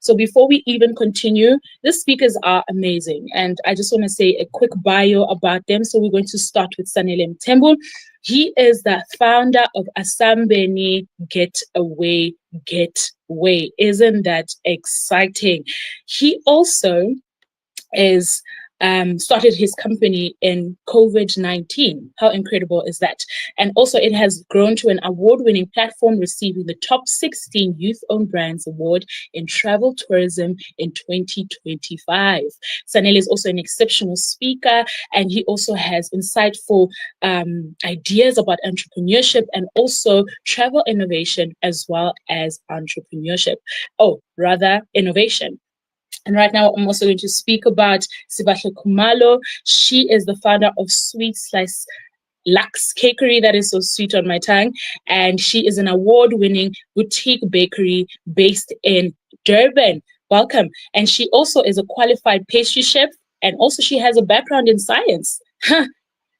So before we even continue, the speakers are amazing. And I just want to say a quick bio about them. So we're going to start with Sanele Mthembu. He is the founder of Asambeni Getaway. Isn't that exciting? He also is started his company in COVID-19. How incredible is that? And also it has grown to an award-winning platform, receiving the top 16 Youth-Owned Brands Award in travel tourism in 2025. Sanele is also an exceptional speaker, and he also has insightful ideas about entrepreneurship and also travel innovation as well as entrepreneurship. Innovation. And right now, I'm also going to speak about Sibahle Khumalo. She is the founder of Sweet Slice Lux Cakery, that is so sweet on my tongue. And she is an award-winning boutique bakery based in Durban. Welcome. And she also is a qualified pastry chef. And also she has a background in science.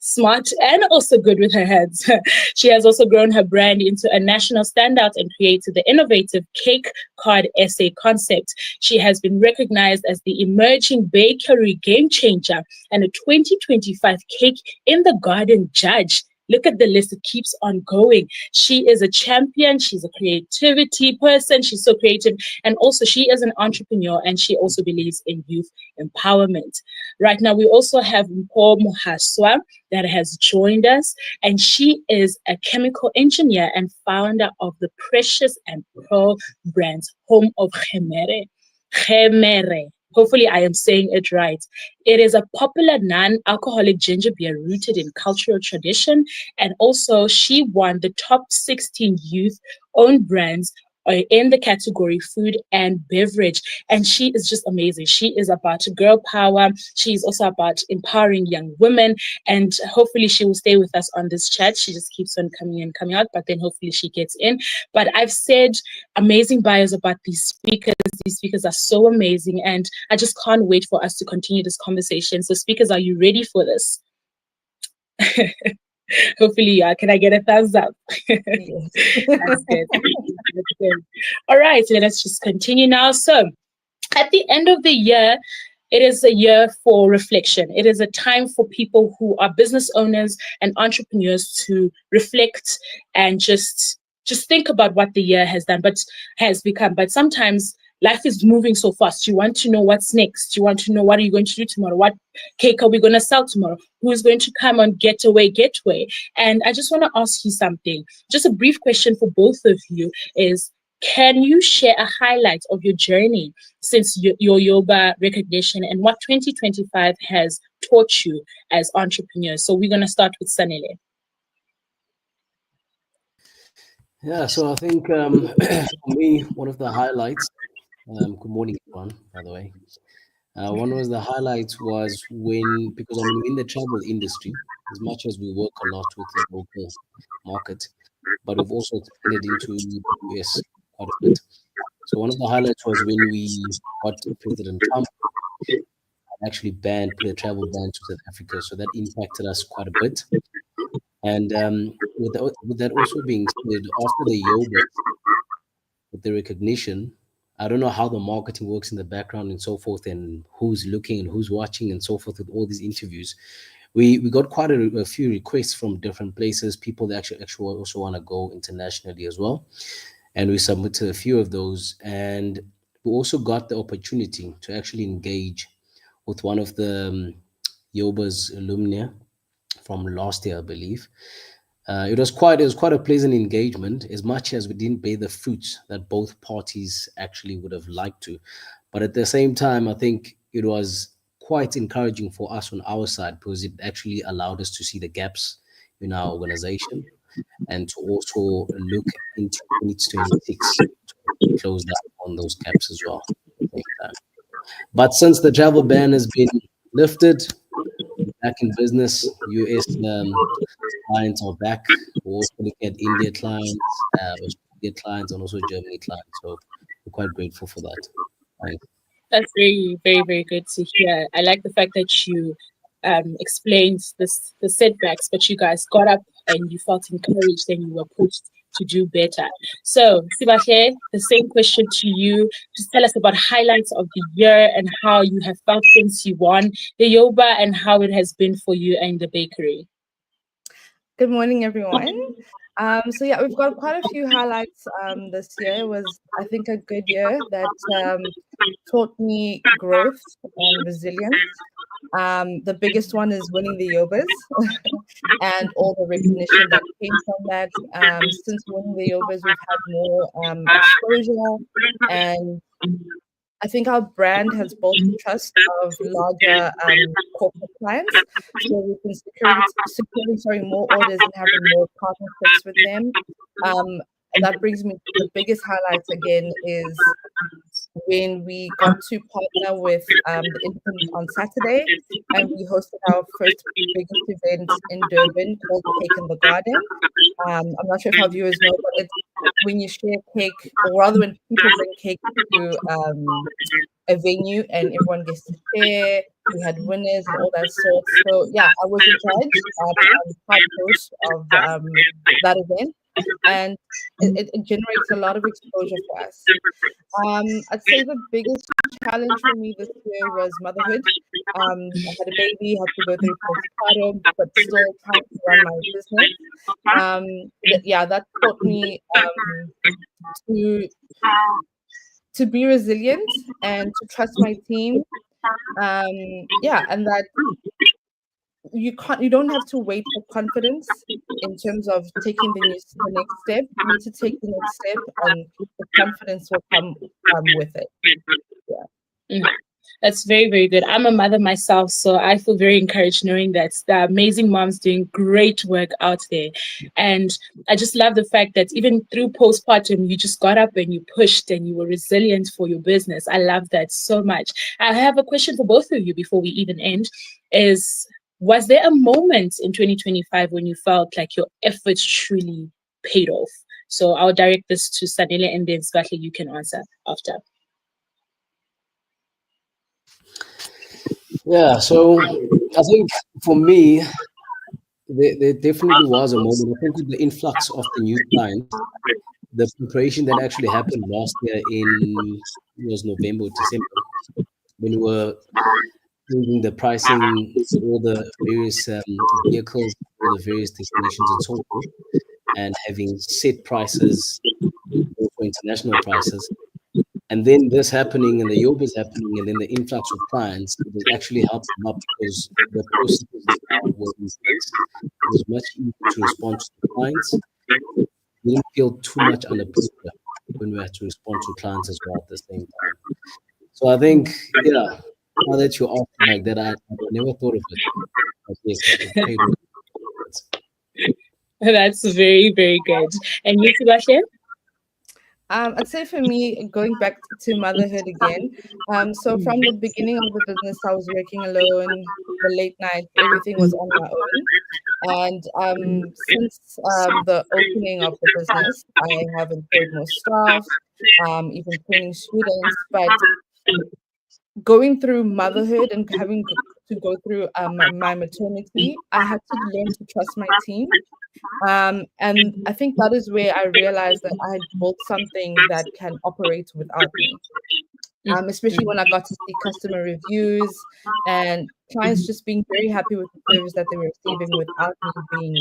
Smart and also good with her hands. She has also grown her brand into a national standout and created the innovative cake card essay concept. She has been recognized as the emerging bakery game changer and a 2025 Cake in the Garden judge. Look at the list, it keeps on going. She is a champion, she's a creativity person, she's so creative, and also she is an entrepreneur, and she also believes in youth empowerment. Right now, we also have Mpho Mohaswa that has joined us, and she is a chemical engineer and founder of the Precious and Pearl brands, home of Ghemere. Ghemere. Hopefully I am saying it right. It is a popular non-alcoholic ginger beer rooted in cultural tradition. And also she won the top 16 youth-owned brands in the category food and beverage. And she is just amazing. She is about girl power. She's also about empowering young women. And hopefully she will stay with us on this chat. She just keeps on coming in, coming out, but then hopefully she gets in. But I've said amazing bios about these speakers. These speakers are so amazing. And I just can't wait for us to continue this conversation. So speakers, are you ready for this? Hopefully, can I get a thumbs up? Yes. That's good. That's good. All right, so let's just continue now. So at the end of the year, it is a year for reflection. It is a time for people who are business owners and entrepreneurs to reflect and just think about what the year has done, but has become. But sometimes life is moving so fast. You want to know what's next. You want to know what are you going to do tomorrow? What cake are we going to sell tomorrow? Who is going to come on Getaway? And I just want to ask you something. Just a brief question for both of you is, can you share a highlight of your journey since your YOBA recognition and what 2025 has taught you as entrepreneurs? So we're going to start with Sanele. Yeah, so I think for me, one of the highlights, good morning, everyone, by the way. One of the highlights was because I'm in the travel industry, as much as we work a lot with the local market, but we've also expanded into the US quite a bit. So one of the highlights was when we got President Trump actually put a travel ban to South Africa. So that impacted us quite a bit. And with that also being said, after the YOBA, with the recognition, I don't know how the marketing works in the background and so forth, and who's looking and who's watching and so forth with all these interviews. We got quite a few requests from different places, people that actually also want to go internationally as well. And we submitted a few of those. And we also got the opportunity to actually engage with one of the YOBA's alumni from last year, I believe. It was quite a pleasant engagement, as much as we didn't bear the fruits that both parties actually would have liked to. But at the same time, I think it was quite encouraging for us on our side, because it actually allowed us to see the gaps in our organization and to also look into 2026 to close down on those gaps as well. But since the travel ban has been lifted, back in business, US clients are back. We're also looking at India clients, Australia clients, and also Germany clients. So we're quite grateful for that. Thanks. That's very, very, very good to hear. I like the fact that you explained the setbacks, but you guys got up and you felt encouraged and you were pushed to do better. So, Sibahle, the same question to you. Just tell us about highlights of the year and how you have felt since you won the YOBA and how it has been for you and the bakery. Good morning, everyone. So yeah, we've got quite a few highlights this year. It was, I think, a good year that taught me growth and resilience. The biggest one is winning the YOBAs and all the recognition that came from that. Since winning the YOBAs, we've had more exposure, and I think our brand has built the trust of larger corporate clients. So we've been securing more orders and having more partnerships with them. And that brings me to the biggest highlights again is when we got to partner with the Independent on Saturday, and we hosted our first biggest event in Durban called Cake in the Garden. I'm not sure if our viewers know, but it's when you share cake, or rather when people bring cake to a venue and everyone gets to share. We had winners and all that sort. So yeah, I was a judge. I was part host of that event, and it generates a lot of exposure for us. I'd say the biggest challenge for me this year was motherhood. I had a baby, had to go through postpartum, but still trying to run my business. That taught me to be resilient and to trust my team. And that you don't have to wait for confidence in terms of taking the next step. You need to take the next step, and the confidence will come with it. Yeah. That's very, very good. I'm a mother myself, so I feel very encouraged knowing that there are amazing moms doing great work out there. And I just love the fact that even through postpartum, you just got up and you pushed and you were resilient for your business. I love that so much. I have a question for both of you before we even end. Was there a moment in 2025 when you felt like your efforts truly paid off? So I'll direct this to Sanele, and then Svahle, you can answer after. Yeah, so I think for me, there definitely was a moment. I think with the influx of the new clients, the preparation that actually happened last year was November, December, when we were changing the pricing for all the various vehicles, all the various destinations and so forth, and having set prices for international prices. And then this happening and the YOBAs happening and then the influx of clients, it actually helped them up because the processes that were in place, it was much easier to respond to the clients. We didn't feel too much under pressure when we had to respond to clients as well at the same time. So I think, yeah, now that you asked like that, I never thought of it. But yes, it paid off. That's very, very good. And you, Sibashe? I'd say for me, going back to motherhood again. So from the beginning of the business, I was working alone, the late night, everything was on my own. And since the opening of the business, I have employed more staff, even training students. But going through motherhood and having to go through my maternity, I had to learn to trust my team. And I think that is where I realized that I had built something that can operate without me. Especially when I got to see customer reviews and clients just being very happy with the service that they were receiving without me being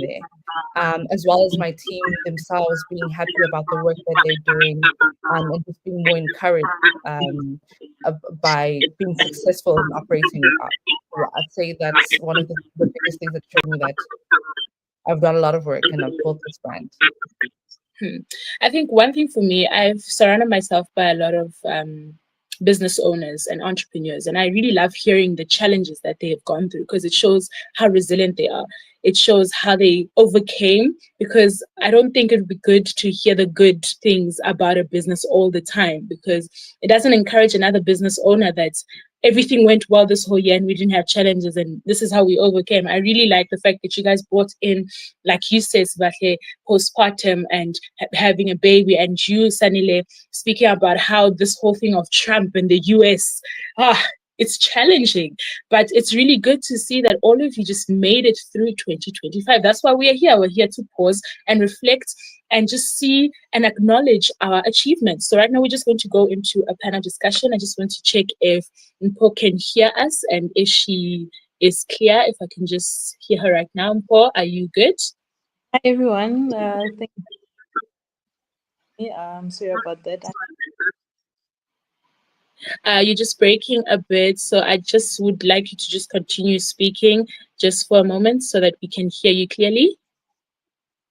there, as well as my team themselves being happy about the work that they're doing, and just being more encouraged by being successful in operating without. So I'd say that's one of the biggest things that showed me that I've done a lot of work and I've built this brand. I think one thing for me, I've surrounded myself by a lot of business owners and entrepreneurs, and I really love hearing the challenges that they have gone through because it shows how resilient they are. It shows how they overcame, because I don't think it would be good to hear the good things about a business all the time, because it doesn't encourage another business owner that everything went well this whole year and we didn't have challenges and this is how we overcame. I really like the fact that you guys brought in, like you said, Svahle, postpartum and having a baby, and you, Sanile, speaking about how this whole thing of Trump and the US, it's challenging, but it's really good to see that all of you just made it through 2025. That's why we are here. We're here to pause and reflect and just see and acknowledge our achievements. So right now we're just going to go into a panel discussion. I just want to check if Mpo can hear us and if she is clear. If I can just hear her right now. Mpo, are you good? Hi everyone. Thank you. I'm sorry about that. You're just breaking a bit, so I just would like you to just continue speaking just for a moment so that we can hear you clearly.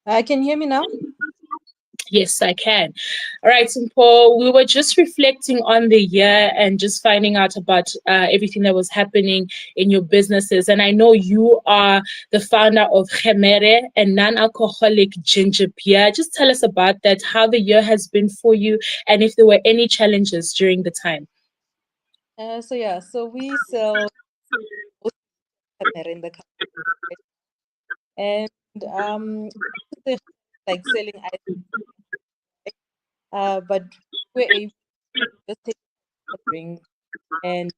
Can you hear me now? Yes, I can. All right, Simpo, we were just reflecting on the year and just finding out about everything that was happening in your businesses. And I know you are the founder of Ghemere, a non-alcoholic ginger beer. Just tell us about that, how the year has been for you, and if there were any challenges during the time. So we sell in the country, and like selling items, but we're able to just take a drink and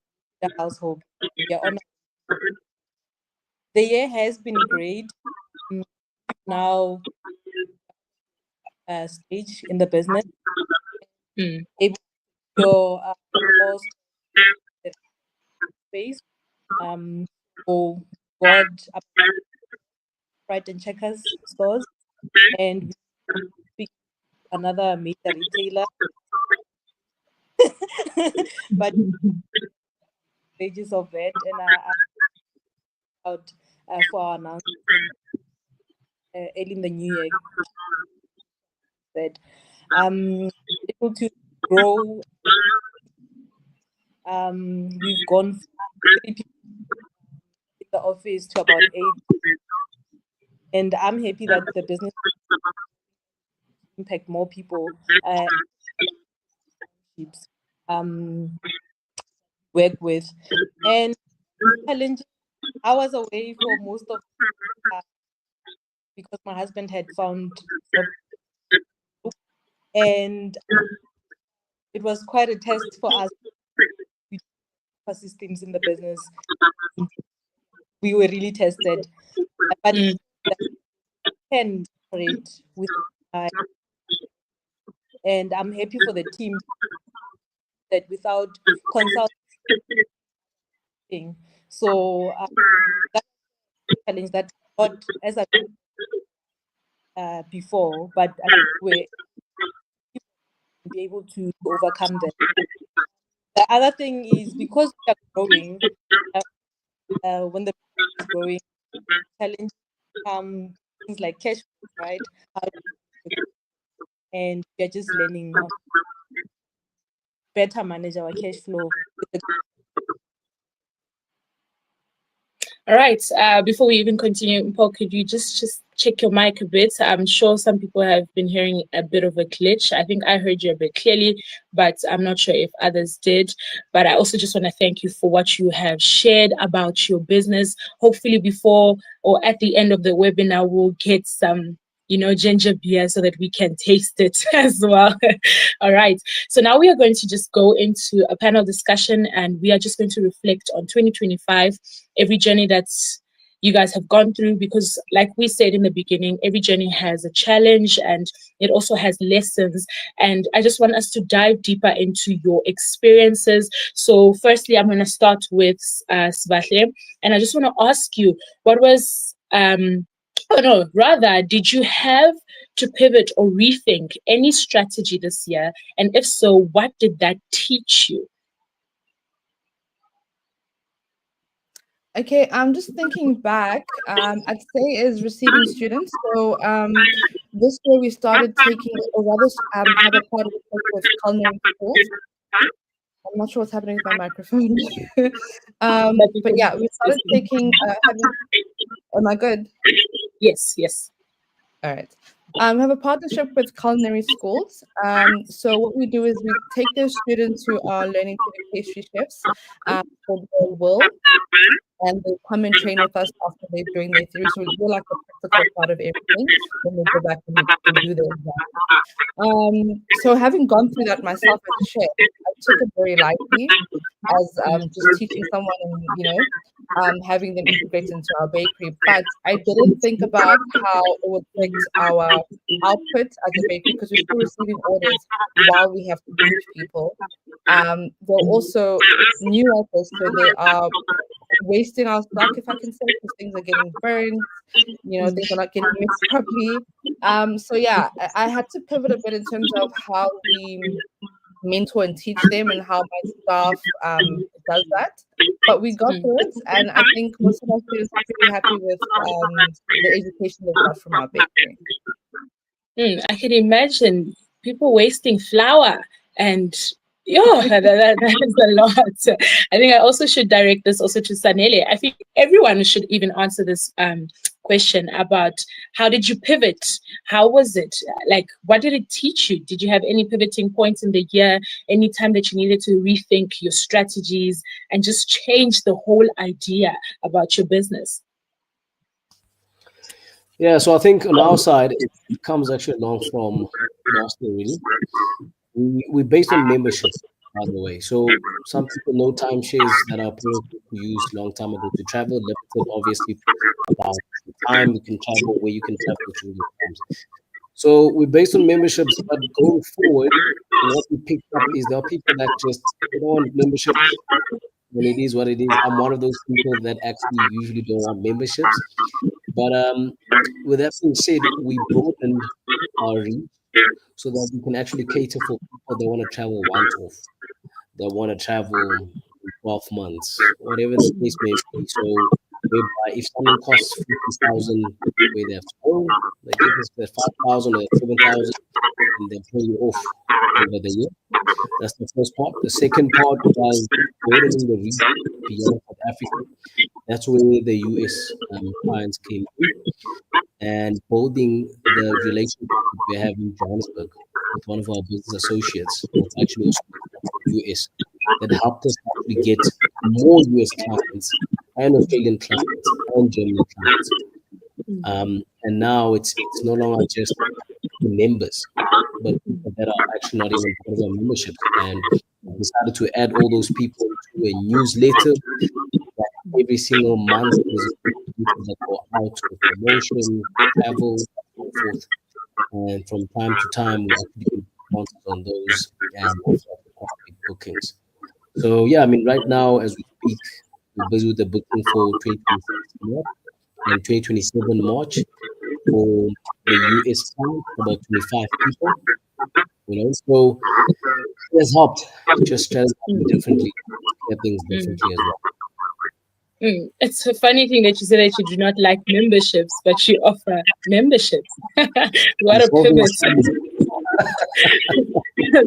the household. Yeah, the year has been great. Now, stage in the business, able to go more space. So got Pride and Checkers stores, and we speak another major retailer. But pages of that, and I out for our announcement early in the new year that able to grow. We've gone from 3 people in the office to about 8, and I'm happy that the business impact more people. Work with, and challenges. I was away for most of because my husband had found job, and it was quite a test for us. Systems in the business, we were really tested, but can operate with, and I'm happy for the team that without consulting. So that's a challenge that not as I before, but I think we're be able to overcome that. The other thing is because we are growing, when the business is growing, challenge things like cash flow, right? And we're just learning how to better manage our cash flow. All right. Before we even continue, Paul, could you just check your mic a bit? I'm sure some people have been hearing a bit of a glitch. I think I heard you a bit clearly, but I'm not sure if others did. But I also just want to thank you for what you have shared about your business. Hopefully before or at the end of the webinar, we'll get some ginger beer so that we can taste it as well. All right. So now we are going to just go into a panel discussion, and we are just going to reflect on 2025, every journey that you guys have gone through, because like we said in the beginning, every journey has a challenge and it also has lessons. And I just want us to dive deeper into your experiences. So firstly, I'm going to start with Sibahle, and I just want to ask you, what was did you have to pivot or rethink any strategy this year? And if so, what did that teach you? Okay, I'm just thinking back. I'd say is receiving students. So this year we started taking, or rather have a partnership with culinary schools. I'm not sure what's happening with my microphone. But yeah, we started taking, am I good? Yes. All right. We have a partnership with culinary schools. So what we do is we take those students who are learning to be pastry chefs for their will, and they come and train with us after they're doing their theory. So we do like the practical part of everything, then they go back and do their exam. So having gone through that myself as a chef, I took it very lightly as just teaching someone, and having them integrate into our bakery. But I didn't think about how it would affect our output as a bakery, because we're still receiving orders while we have to teach people. They're also new at this, so they are wasting our stock, if I can say, because things are getting burned, things are not getting mixed properly. So yeah, I had to pivot a bit in terms of how we mentor and teach them and how my staff does that. But we got through it, and I think most of our students are pretty happy with the education they got from our bakery. I can imagine people wasting flour, and that is a lot. I think I also should direct this also to Sanele. I think everyone should even answer this question about how did you pivot? How was it? Like, what did it teach you? Did you have any pivoting points in the year? Any time that you needed to rethink your strategies and just change the whole idea about your business? Yeah, so I think on our side, it comes actually along from last year, really. We based on membership, by the way. So some people know timeshares that our parents used long time ago to travel, limited obviously about the time you can travel, where you can travel during your times. So we're based on memberships, but going forward, what we picked up is there are people that just don't want memberships, and it is what it is. I'm one of those people that actually usually don't want memberships. But with that being said, we broadened our reach so that we can actually cater for people that want to travel once off, that want to travel in 12 months, whatever the case may be. So whereby if something costs 50,000 where they have to go, they give us the 5,000 or 7,000 and they pay you off over the year. That's the first part. The second part was broadening the reach beyond South Africa. That's where the US clients came in, and building the relationship that we have in Johannesburg with one of our business associates that's actually also US, that helped us actually get more US clients and Australian clients and German clients. And now it's no longer just the members, but people that are actually not even part of our membership. And we decided to add all those people to a newsletter that every single month is people that go out with promotion, travel, and so forth. And from time to time, we actually get responses on those and also quite big bookings. So yeah, I mean, right now as we speak, we're busy with the booking for 2026 March and 2027 March for the US client, about 25 people. So it has helped just strategizing differently, get things differently as well. It's a funny thing that you say that you do not like memberships, but you offer memberships. What a pivot.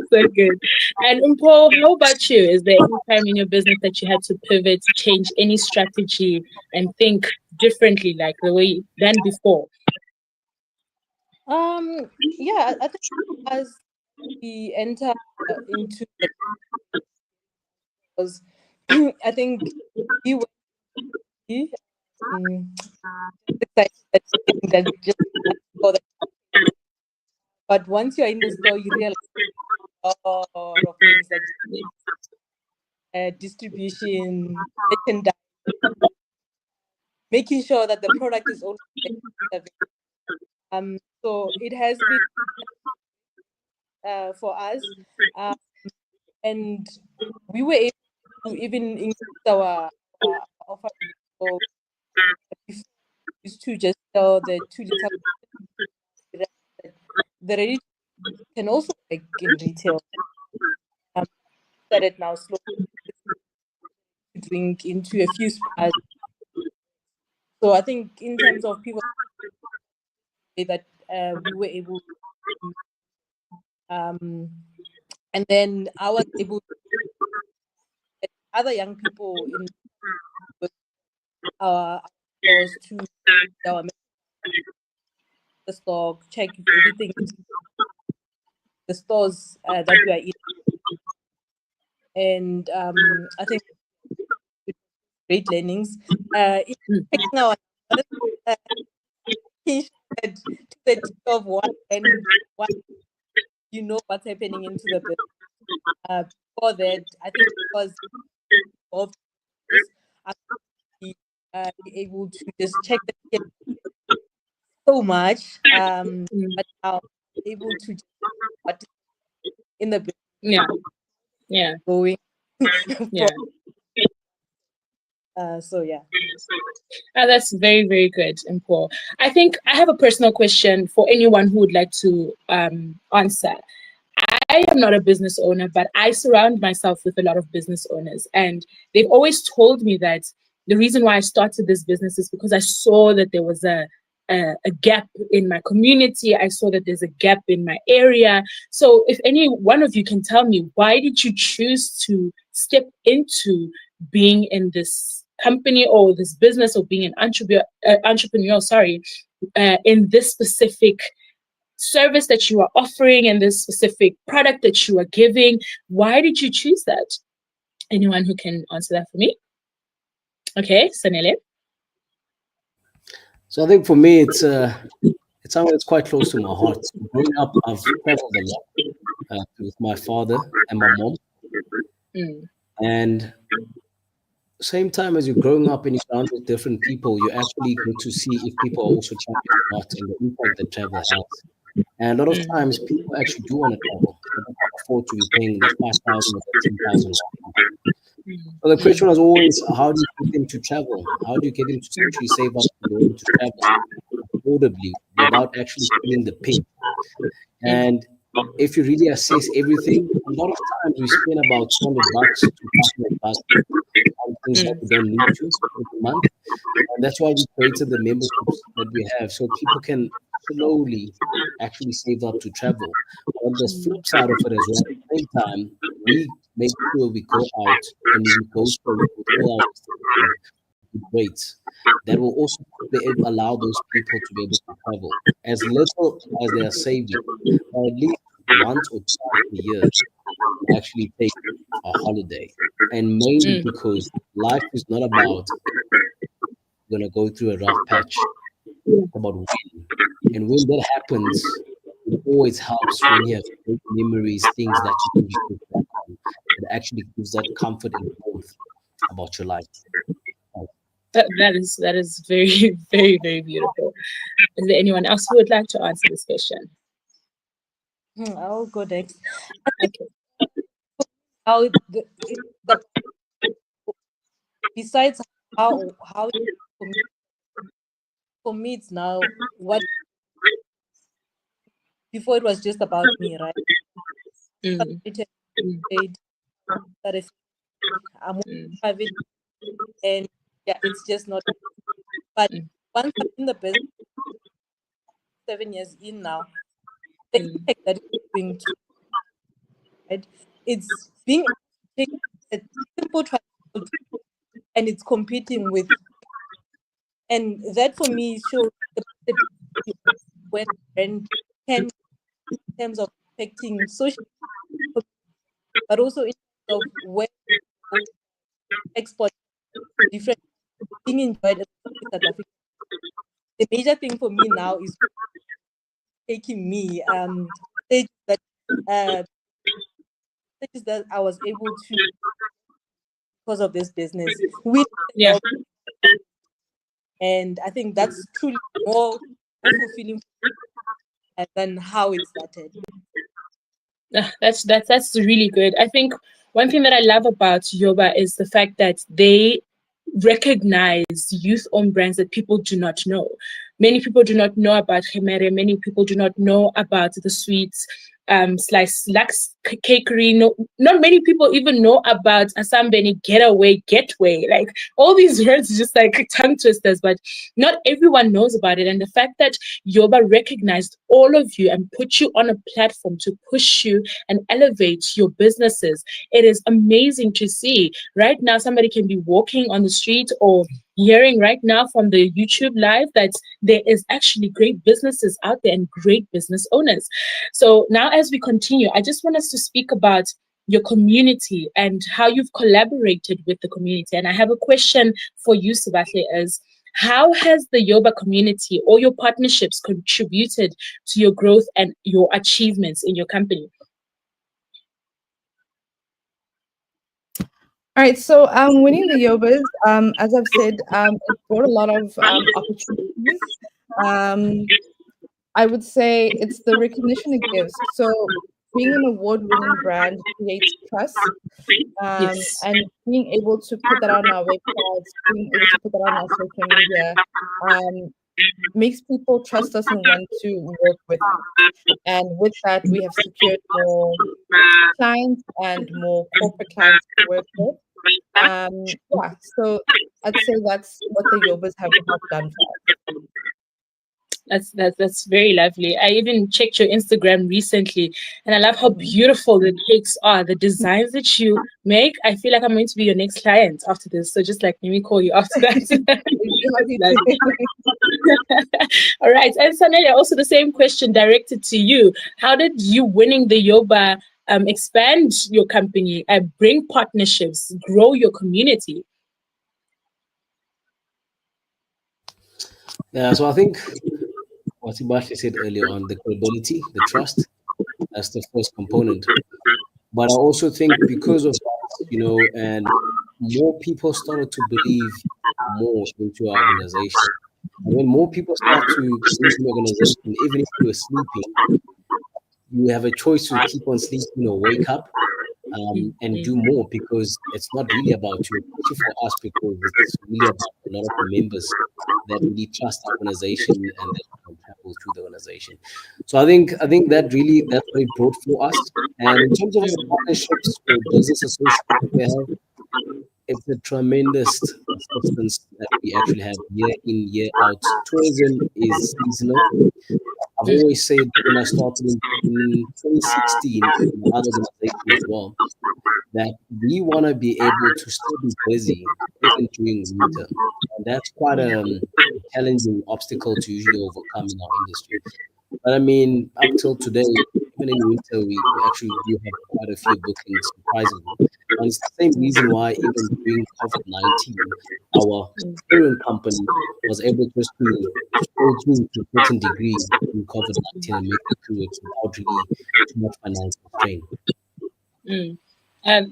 So good. And Umpo, how about you? Is there any time in your business that you had to pivot, change any strategy, and think differently, like the way than before? Yeah, I think as we enter into the because I think we were excited that just for the, but once you're in the store, you realize a lot of things like distribution, merchandise, making sure that the product is also so it has been for us, and we were able to even increase our offer. So we used to just sell the 2 liter. The ready can also work in retail. Started now slowly to drink into a few spas. So I think in terms of people that we were able to, and then I was able to get other young people in with our stores to our the stock, check if everything is the stores that we are in. And I think great learnings. Taking our to the tip of one and one, you know what's happening into the business. Before that, I think it was of be able to just check the schedule so much. But now able to just what in the Yeah. Yeah. going Yeah. so yeah. That's very, very good, Paul. I think I have a personal question for anyone who would like to answer. I am not a business owner, but I surround myself with a lot of business owners. And they've always told me that the reason why I started this business is because I saw that there was a gap in my community. I saw that there's a gap in my area. So if any one of you can tell me, why did you choose to step into being in this company or this business, or being an entrepreneur, in this specific service that you are offering and this specific product that you are giving? Why did you choose that? Anyone who can answer that for me? Okay, Sanele. So I think for me, it's something that's quite close to my heart. Growing up, I've traveled a lot with my father and my mom. And same time as you're growing up and you're surrounded with different people, you actually get to see if people are also traveling or not, and the impact that travel has. And a lot of times, people actually do want to travel. They don't afford to be paying the 5,000 or 10,000. So the question was always, how do you get them to travel? How do you get them to actually save up to be able to travel affordably without actually feeling the pain? And if you really assess everything, a lot of times we spend about $200 to $500 on things that we don't need to every month. And that's why we created the memberships that we have, so people can slowly actually save up to travel. On the flip side of it as well, at the same time, we make sure we go out and we negotiate with all our rates that will also allow those people to be able to travel as little as they are saving, or at least once or twice a year actually take a holiday. And mainly because life is not about going to go through a rough patch. It's about when. And when that happens, it always helps when you have great memories, things that you can look back on. It actually gives that comfort and warmth about your life. That is very, very, very beautiful. Is there anyone else who would like to answer this question? I'll go next. Okay. How besides how for me it's now what before it was just about me, right? I'm private, and yeah, it's just not. But once I'm in the business, 7 years in now, the impact that it's doing to, right? It's being a simple transport, and it's competing with, and that for me shows the when brand can in terms of affecting social, but also in terms of where export different being enjoyed in South Africa. The major thing for me now is taking me stages that I was able to because of this business with and I think that's truly more fulfilling than how it started. That's really good. I think one thing that I love about YOBA is the fact that they recognize youth-owned brands that people do not know. Many people do not know about Ghemere. Many people do not know about the sweets, slice lux cakery. No, not many people even know about Asambeni, Getaway, Like all these words, just like tongue twisters, but not everyone knows about it. And the fact that YOBA recognized all of you and put you on a platform to push you and elevate your businesses, it is amazing to see. Right now, somebody can be walking on the street or hearing right now from the YouTube live that there is actually great businesses out there and great business owners. So now as we continue, I just want us to speak about your community and how you've collaborated with the community. And I have a question for you, Sibahle, is how has the YOBA community or your partnerships contributed to your growth and your achievements in your company? All right, so winning the YOBAs, as I've said, it brought a lot of opportunities. Um, I would say it's the recognition it gives. So being an award-winning brand creates trust, Yes. and being able to put that on our websites, being able to put that on our social media, um, makes people trust us and want to work with us. And with that, we have secured more clients and more corporate clients to work with. Yeah, so I'd say that's what the YOBAs have helped done for us. That's very lovely. I even checked your Instagram recently, and I love how beautiful the cakes are. The designs that you make, I feel like I'm going to be your next client after this. So just like let me call you after that. All right, and Sanele, also the same question directed to you. How did you winning the YOBA expand your company, bring partnerships, grow your community? Yeah, so I think what Sebastian said earlier on, the credibility, the trust, that's the first component. But I also think because of that, and more people started to believe more into our organization. And when more people start to believe in the organization, even if you're sleeping, you have a choice to keep on sleeping or wake up and do more, because it's not really about you, especially for us, because it's really about a lot of the members that really trust the organization and that can travel through the organization. So I think that's very broad for us. And in terms of the partnerships or business associates we have, it's a tremendous assistance that we actually have year in, year out. Tourism is seasonal. I've always said when I started in 2016 in other organization as well, that we want to be able to still be busy even during winter. And that's quite a challenging obstacle to usually overcome in our industry. But I mean, up till today, even in winter, we actually do have quite a few bookings, surprisingly. And it's the same reason why even during COVID-19, our parent company was able just to go through to a certain degree in COVID-19 and make it through it without really too much financial strain.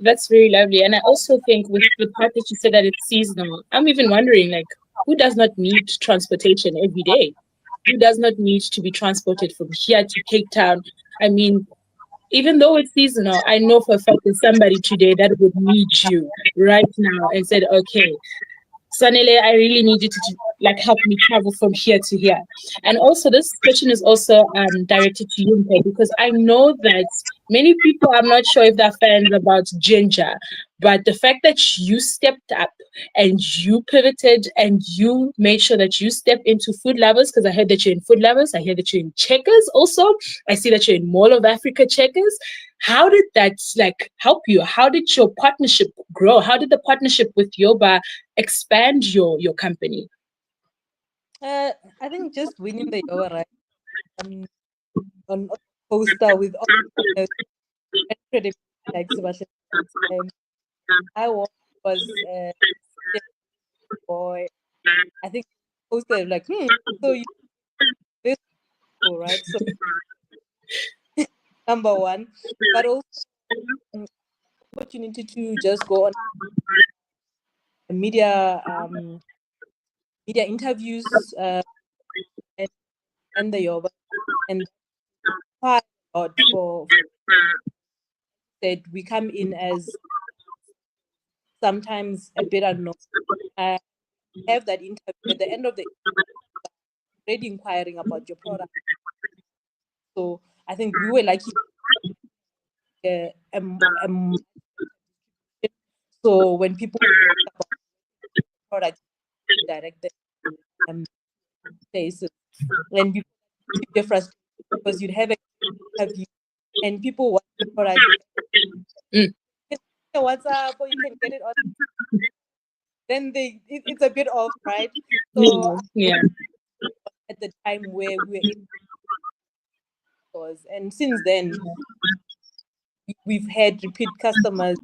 That's very lovely. And I also think with the part that you said that it's seasonal, I'm even wondering, like, who does not need transportation every day? Who does not need to be transported from here to Cape Town? I mean, even though it's seasonal, I know for a fact there's somebody today that would need you right now and said, okay, Sanele, I really need you to like help me travel from here to here. And also, this question is also directed to you, Mpe, because I know that many people, I'm not sure if they're fans about ginger, but the fact that you stepped up and you pivoted and you made sure that you stepped into Food Lovers, because I heard that you're in Food Lovers, I hear that you're in Checkers also, I see that you're in Mall of Africa Checkers. How did that like help you? How did your partnership grow? How did the partnership with YOBA expand your company? I think just winning the YOBA, right? On a poster with all the credibility, like Sebastian. I was boy. I think poster like so you this cool, right? So number one, but also opportunity to just go on media interviews and the YOBA, and quite a lot for that we come in as sometimes a bit unknown. I have that interview at the end of the already inquiring about your product. So I think we were lucky. So when people talk about product, direct them places, and you get frustrated because you'd have an interview and people want the product. What's up? Or you can get it on. Then it's a bit off, right? So yeah. At the time where we were in stores, and since then we've had repeat customers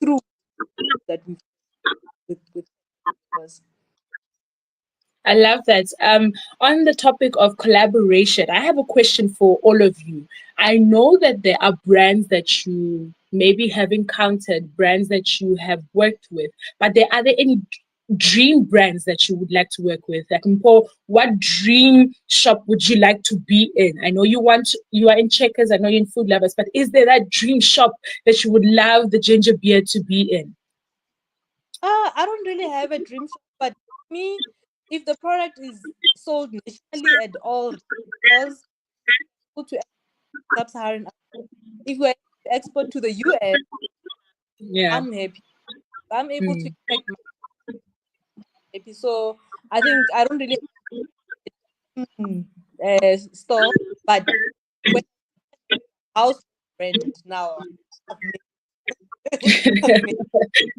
through that with us. I love that. On the topic of collaboration, I have a question for all of you. I know that there are brands that you maybe have encountered brands that you have worked with, but are there any dream brands that you would like to work with? Like, Mpho, what dream shop would you like to be in? I know you are in Checkers, I know you're in Food Lovers, but is there that dream shop that you would love the ginger beer to be in? I don't really have a dream shop, but me, if the product is sold nationally at all stores, go to sub-Saharan Africa. If we're able to export to the US, Yeah. I'm happy. I'm able to Mm. impact my happy. So I think I don't really have a store, but when house brand now, I've made, I've made.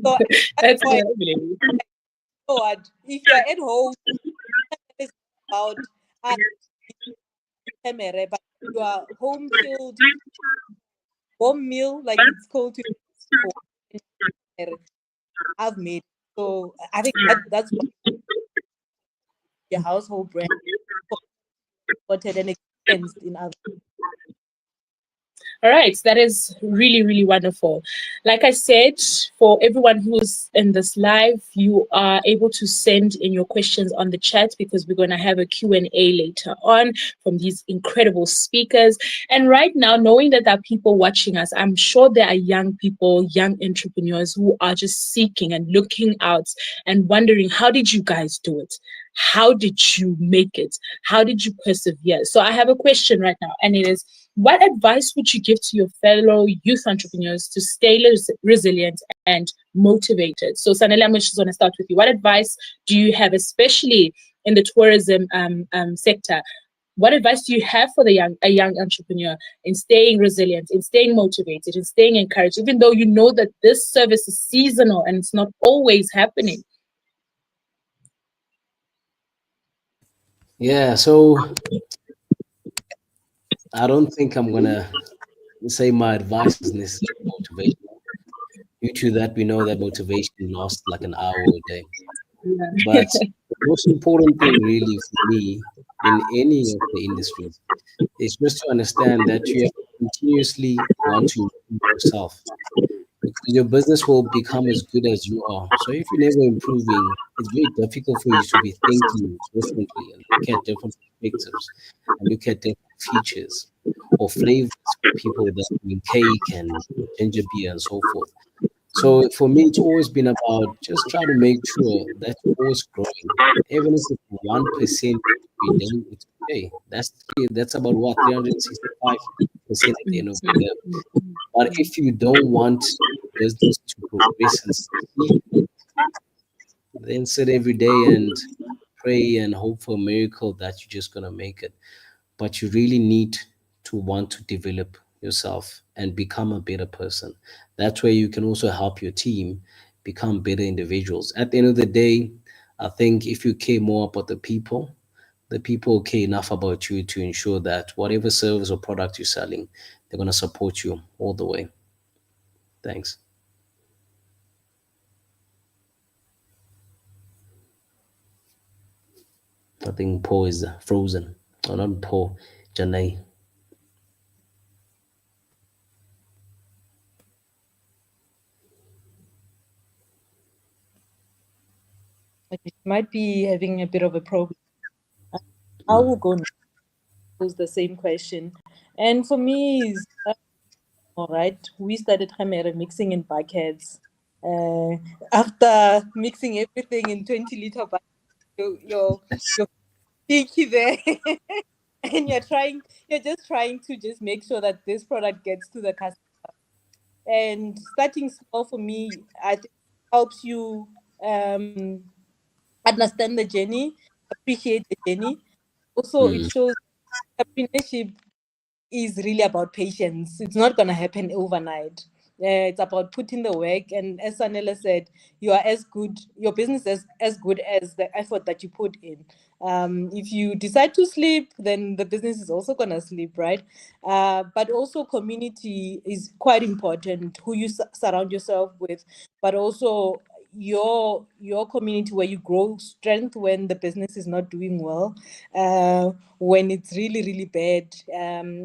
So that's That's why, lovely. you know what, if you're at home, it's about Ghemere, but you are home chilled, warm meal, like it's called to I've made. So I think that's what your household brand supported and experienced in other. All right, that is really, really wonderful. Like I said, for everyone who's in this live, you are able to send in your questions on the chat because we're going to have a Q&A later on from these incredible speakers. And right now, knowing that there are people watching us, I'm sure there are young people, young entrepreneurs who are just seeking and looking out and wondering, how did you guys do it? How did you make it? How did you persevere? So I have a question right now, and it is, what advice would you give to your fellow youth entrepreneurs to stay resilient and motivated? So, Sanele, I'm just going to start with you. What advice do you have, especially in the tourism sector? What advice do you have for a young entrepreneur in staying resilient, in staying motivated, in staying encouraged, even though you know that this service is seasonal and it's not always happening? Yeah, so I don't think I'm gonna say my advice is necessarily motivational. Due to that, we know that motivation lasts like an hour a day. But the most important thing, really, for me, in any of the industries, is just to understand that you have to continuously want to improve yourself, because your business will become as good as you are. So if you're never improving, it's very difficult for you to be thinking differently and look at different perspectives and look at different features or flavors for people that mean cake and ginger beer and so forth. So for me, it's always been about just try to make sure that you're always growing, even if it's 1% every day. It's okay. That's about what 365% at the end of the year. But if you don't want business to progress and succeed, then sit every day and pray and hope for a miracle that you're just gonna make it. But you really need to want to develop yourself and become a better person. That's where you can also help your team become better individuals. At the end of the day, I think if you care more about the people care enough about you to ensure that whatever service or product you're selling, they're going to support you all the way. Thanks. I think Paul is frozen. Or not Paul, Janai. It might be having a bit of a problem. I will go and pose the same question. And for me, is all right. We started Ghemere mixing in buckets. After mixing everything in 20-liter buckets, you're picky there, and you're just trying to just make sure that this product gets to the customer. And starting small for me, I think helps you understand the journey, appreciate the journey. Also, it Mm. shows entrepreneurship is really about patience. It's not going to happen overnight. It's about putting the work. And as Sanela said, you are as good, your business is as good as the effort that you put in. If you decide to sleep, then the business is also going to sleep, right? But also, community is quite important, who you surround yourself with, but also your community where you grow strength when the business is not doing well, when it's really, really bad.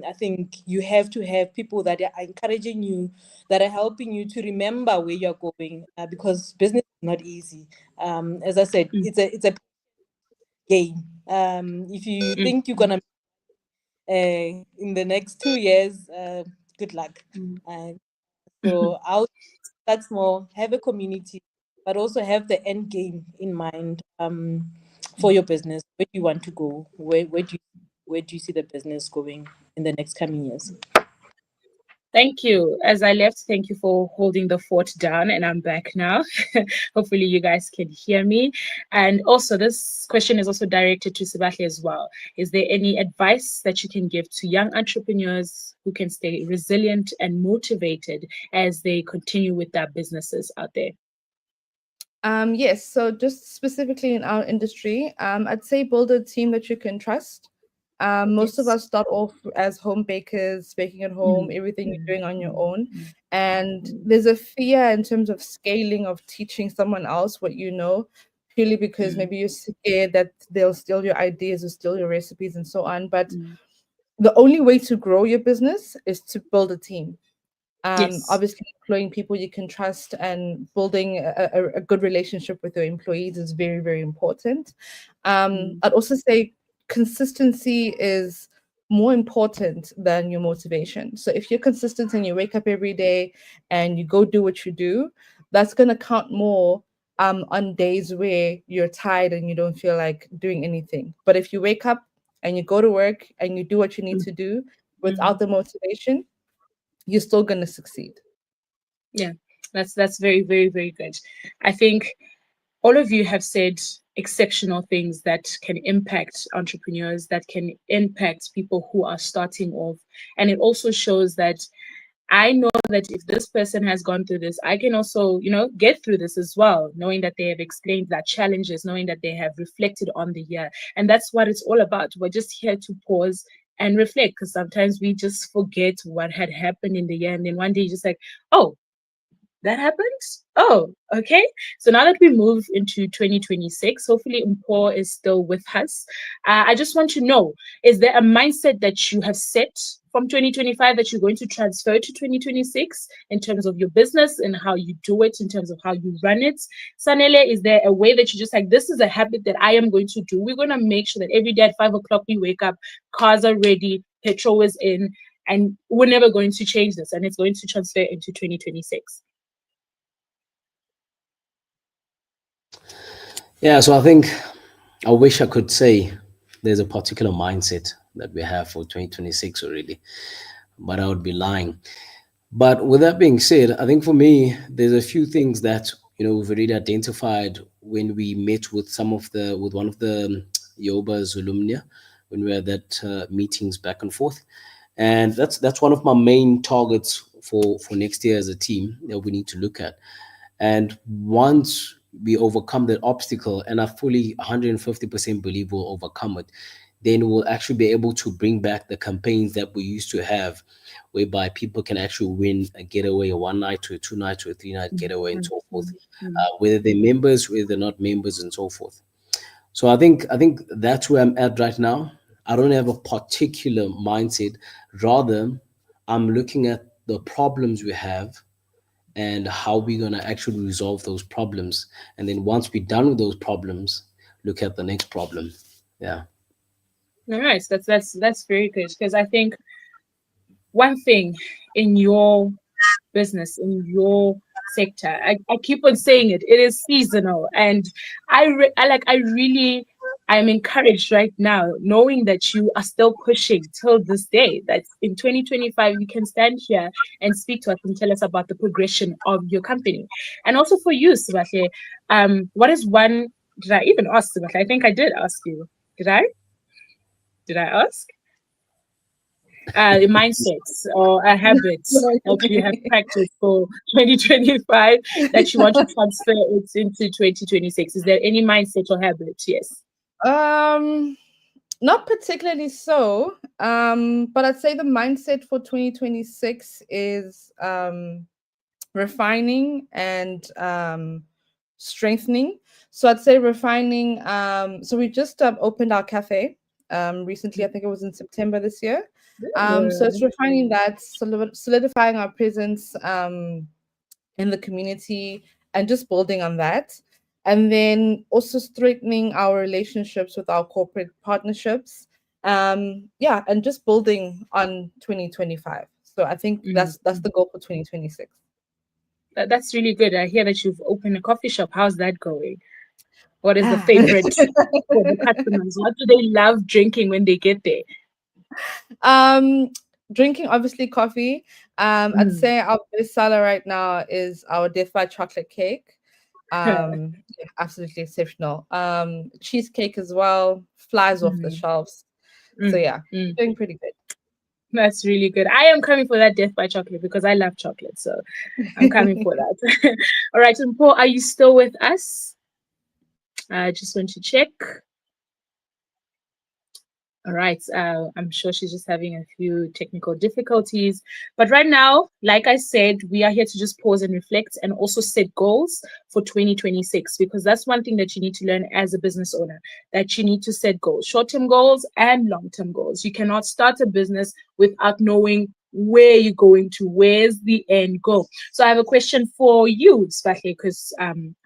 I think you have to have people that are encouraging you, that are helping you to remember where you're going, because business is not easy. As I said, it's a game. If you think you're gonna in the next 2 years, good luck. So that's more, have a community, but also have the end game in mind for your business. Where do you want to go? Where do you see the business going in the next coming years? Thank you. As I left, thank you for holding the fort down, and I'm back now. Hopefully you guys can hear me. And also, this question is also directed to Sibahle as well. Is there any advice that you can give to young entrepreneurs who can stay resilient and motivated as they continue with their businesses out there? Yes, so just specifically in our industry, I'd say build a team that you can trust. Most of us start off as home bakers, baking at home, everything you're doing on your own. And there's a fear in terms of scaling, of teaching someone else what you know, purely because maybe you're scared that they'll steal your ideas or steal your recipes and so on. But the only way to grow your business is to build a team. Obviously, employing people you can trust and building a good relationship with your employees is very, very important. I'd also say consistency is more important than your motivation. So if you're consistent and you wake up every day and you go do what you do, that's going to count more on days where you're tired and you don't feel like doing anything. But if you wake up and you go to work and you do what you need to do without the motivation, you're still going to succeed. Yeah, that's very, very, very good. I think all of you have said exceptional things that can impact entrepreneurs, that can impact people who are starting off. And it also shows that I know that if this person has gone through this, I can also, get through this as well, knowing that they have explained their challenges, knowing that they have reflected on the year. And that's what it's all about. We're just here to pause and reflect, because sometimes we just forget what had happened in the year. And then one day you're just like, oh, that happened? Oh, okay. So now that we move into 2026, hopefully Mpo is still with us. I just want to know, is there a mindset that you have set from 2025 that you're going to transfer to 2026 in terms of your business and how you do it, in terms of how you run it? Sanele, is there a way that you just like, this is a habit that I am going to do? We're going to make sure that every day at 5 o'clock we wake up, cars are ready, petrol is in, and we're never going to change this, and it's going to transfer into 2026. Yeah, so I wish I could say there's a particular mindset that we have for 2026 already, but I would be lying. But with that being said, I think for me, there's a few things that we've already identified when we met with one of the YOBA's alumni when we were at that meetings back and forth, and that's one of my main targets for next year as a team that we need to look at. And once we overcome that obstacle, and I fully 150% believe we'll overcome it, then we'll actually be able to bring back the campaigns that we used to have, whereby people can actually win a getaway, a 1 night to a 2 night to a 3 night getaway and so forth, whether they're members, whether they're not members and so forth. So I think that's where I'm at right now. I don't have a particular mindset. Rather, I'm looking at the problems we have and how we're going to actually resolve those problems. And then once we're done with those problems, look at the next problem. Yeah. All right. That's very good, because I think one thing in your business, in your sector, I keep on saying it is seasonal, and I'm encouraged right now knowing that you are still pushing till this day, that in 2025 you can stand here and speak to us and tell us about the progression of your company. And also for you, Sibahle, what is one, did I even ask Sibahle? I think I did ask you. Did I ask? Mindsets or a habits that you have practiced for 2025 that you want to transfer it into 2026? Is there any mindset or habit? Yes. Not particularly so. But I'd say the mindset for 2026 is refining and strengthening. So I'd say refining. So we just opened our cafe recently. I think it was in September this year. So it's refining that, solidifying our presence in the community, and just building on that. And then also strengthening our relationships with our corporate partnerships. Yeah, and just building on 2025. So I think that's the goal for 2026. That's really good. I hear that you've opened a coffee shop. How's that going? What is the favorite for the customers? What do they love drinking when they get there? Drinking obviously coffee. I'd say our best seller right now is our Death by Chocolate cake. Yeah, absolutely exceptional. Cheesecake as well, flies off the shelves. So yeah, doing pretty good. That's really good. I am coming for that Death by Chocolate because I love chocolate. So I'm coming for that. All right. And Paul, are you still with us? I just want to check. All right. I'm sure she's just having a few technical difficulties. But right now, like I said, we are here to just pause and reflect and also set goals for 2026, because that's one thing that you need to learn as a business owner, that you need to set goals, short-term goals and long-term goals. You cannot start a business without knowing where you're going to, where's the end goal. So I have a question for you, Sbahle, because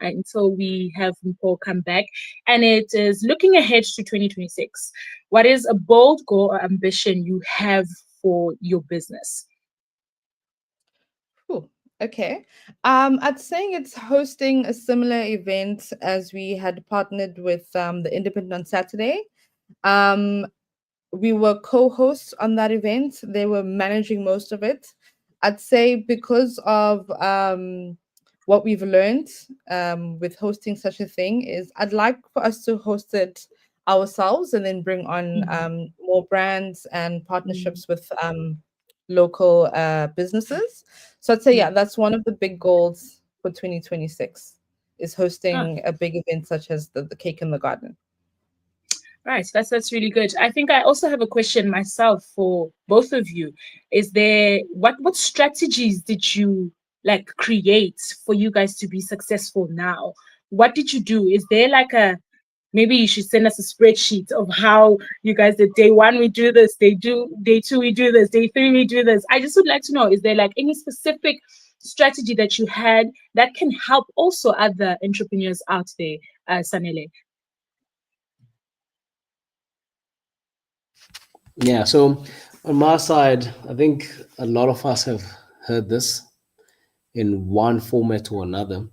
until we have Paul come back, and it is looking ahead to 2026. What is a bold goal or ambition you have for your business? Cool. Okay. I'd say it's hosting a similar event as we had partnered with the Independent on Saturday. We were co-hosts on that event. They were managing most of it. I'd say because of what we've learned with hosting such a thing is I'd like for us to host it ourselves and then bring on more brands and partnerships with local businesses. So I'd say, yeah, that's one of the big goals for 2026 is hosting a big event such as the Cake in the Garden. Right, that's really good. I think I also have a question myself for both of you. Is there what strategies did you like create for you guys to be successful now? What did you do? Is there like maybe you should send us a spreadsheet of how you guys did day 1 we do this, day 2 we do this, day 3 we do this. I just would like to know, is there like any specific strategy that you had that can help also other entrepreneurs out there, Sanele? Yeah, so on my side, I think a lot of us have heard this in one format or another.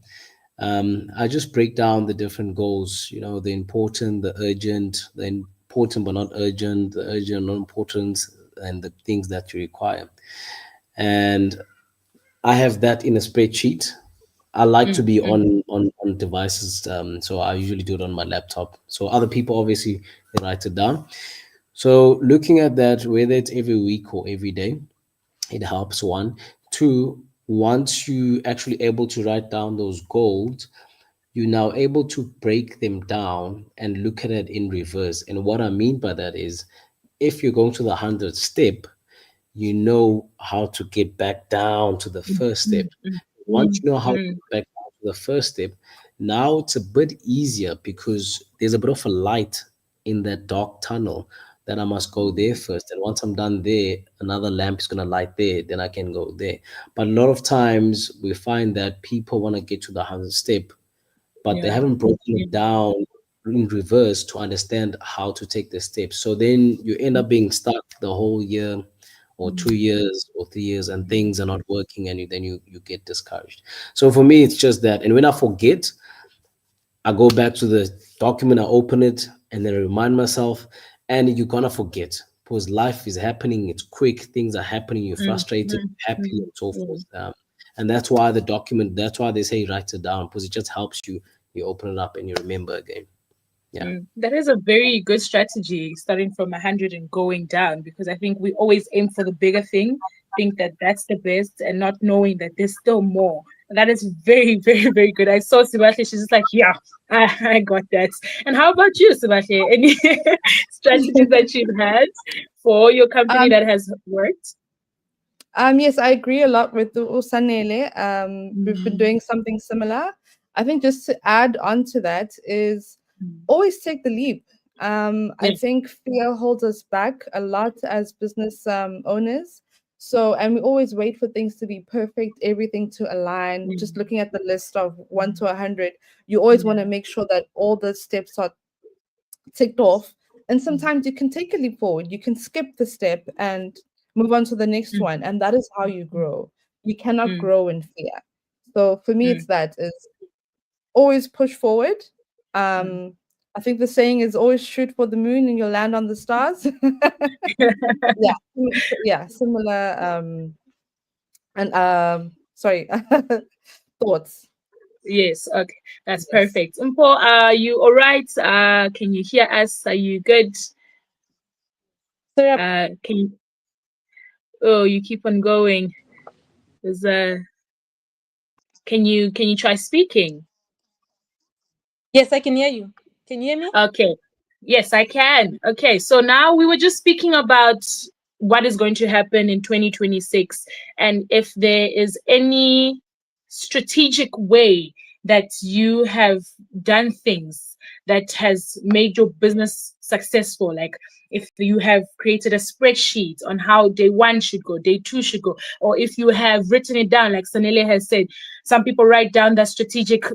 I just break down the different goals, the important, the urgent, the important but not urgent, the urgent, not important, and the things that you require. And I have that in a spreadsheet. I like to be on devices, so I usually do it on my laptop. So other people obviously they write it down. So looking at that, whether it's every week or every day, it helps. 1, 2. Once you actually able to write down those goals, you're now able to break them down and look at it in reverse. And what I mean by that is, if you're going to the 100th step, you know how to get back down to the first step. Once you know how to get back down to the first step, now it's a bit easier because there's a bit of a light in that dark tunnel that I must go there first. And once I'm done there, another lamp is going to light there, then I can go there. But a lot of times we find that people want to get to the 100th step, but they haven't broken it down in reverse to understand how to take the steps. So then you end up being stuck the whole year or 2 years or 3 years and things are not working, and then you get discouraged. So for me, it's just that. And when I forget, I go back to the document, I open it, and then I remind myself, and you're gonna forget because life is happening, it's quick, things are happening, you're frustrated, happy, and so forth. And that's why the document, that's why they say write it down, because it just helps you open it up and you remember again. That is a very good strategy, starting from 100 and going down, because I think we always aim for the bigger thing, think that that's the best, and not knowing that there's still more. And that is very, very, very good. I saw Sbahle, she's just like, yeah, I got that. And how about you, Sbahle? Any strategies that you've had for your company that has worked? Yes, I agree a lot with Usanele. We've been doing something similar. I think just to add on to that is always take the leap. I think fear holds us back a lot as business owners. So, and we always wait for things to be perfect, everything to align. Just looking at the list of 1 to 100, you always want to make sure that all the steps are ticked off. And sometimes you can take a leap forward. You can skip the step and move on to the next one. And that is how you grow. You cannot grow in fear. So for me, it's that is always push forward. I think the saying is always shoot for the moon and you'll land on the stars. yeah, similar and sorry, thoughts. Yes, okay, that's perfect. Umpo, are you all right? Can you hear us? Are you good? Can you? Oh, you keep on going. There's can you try speaking? Yes, I can hear you. Can you hear me? Okay. Yes, I can. Okay, so now we were just speaking about what is going to happen in 2026 and if there is any strategic way that you have done things that has made your business successful. Like if you have created a spreadsheet on how day 1 should go, day 2 should go, or if you have written it down, like Sanele has said, some people write down the strategic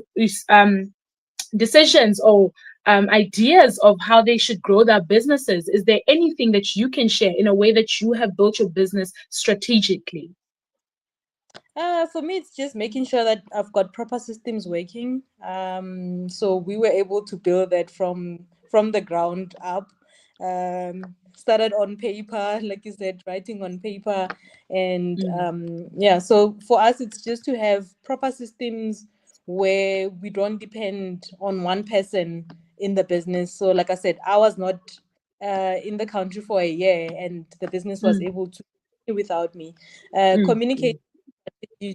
decisions or ideas of how they should grow their businesses. Is there anything that you can share in a way that you have built your business strategically? For me, it's just making sure that I've got proper systems working. So we were able to build that from the ground up. Started on paper, like you said, writing on paper, and So for us, it's just to have proper systems where we don't depend on one person in the business. So, like I said, I was not in the country for a year, and the business was able to without me. Communicate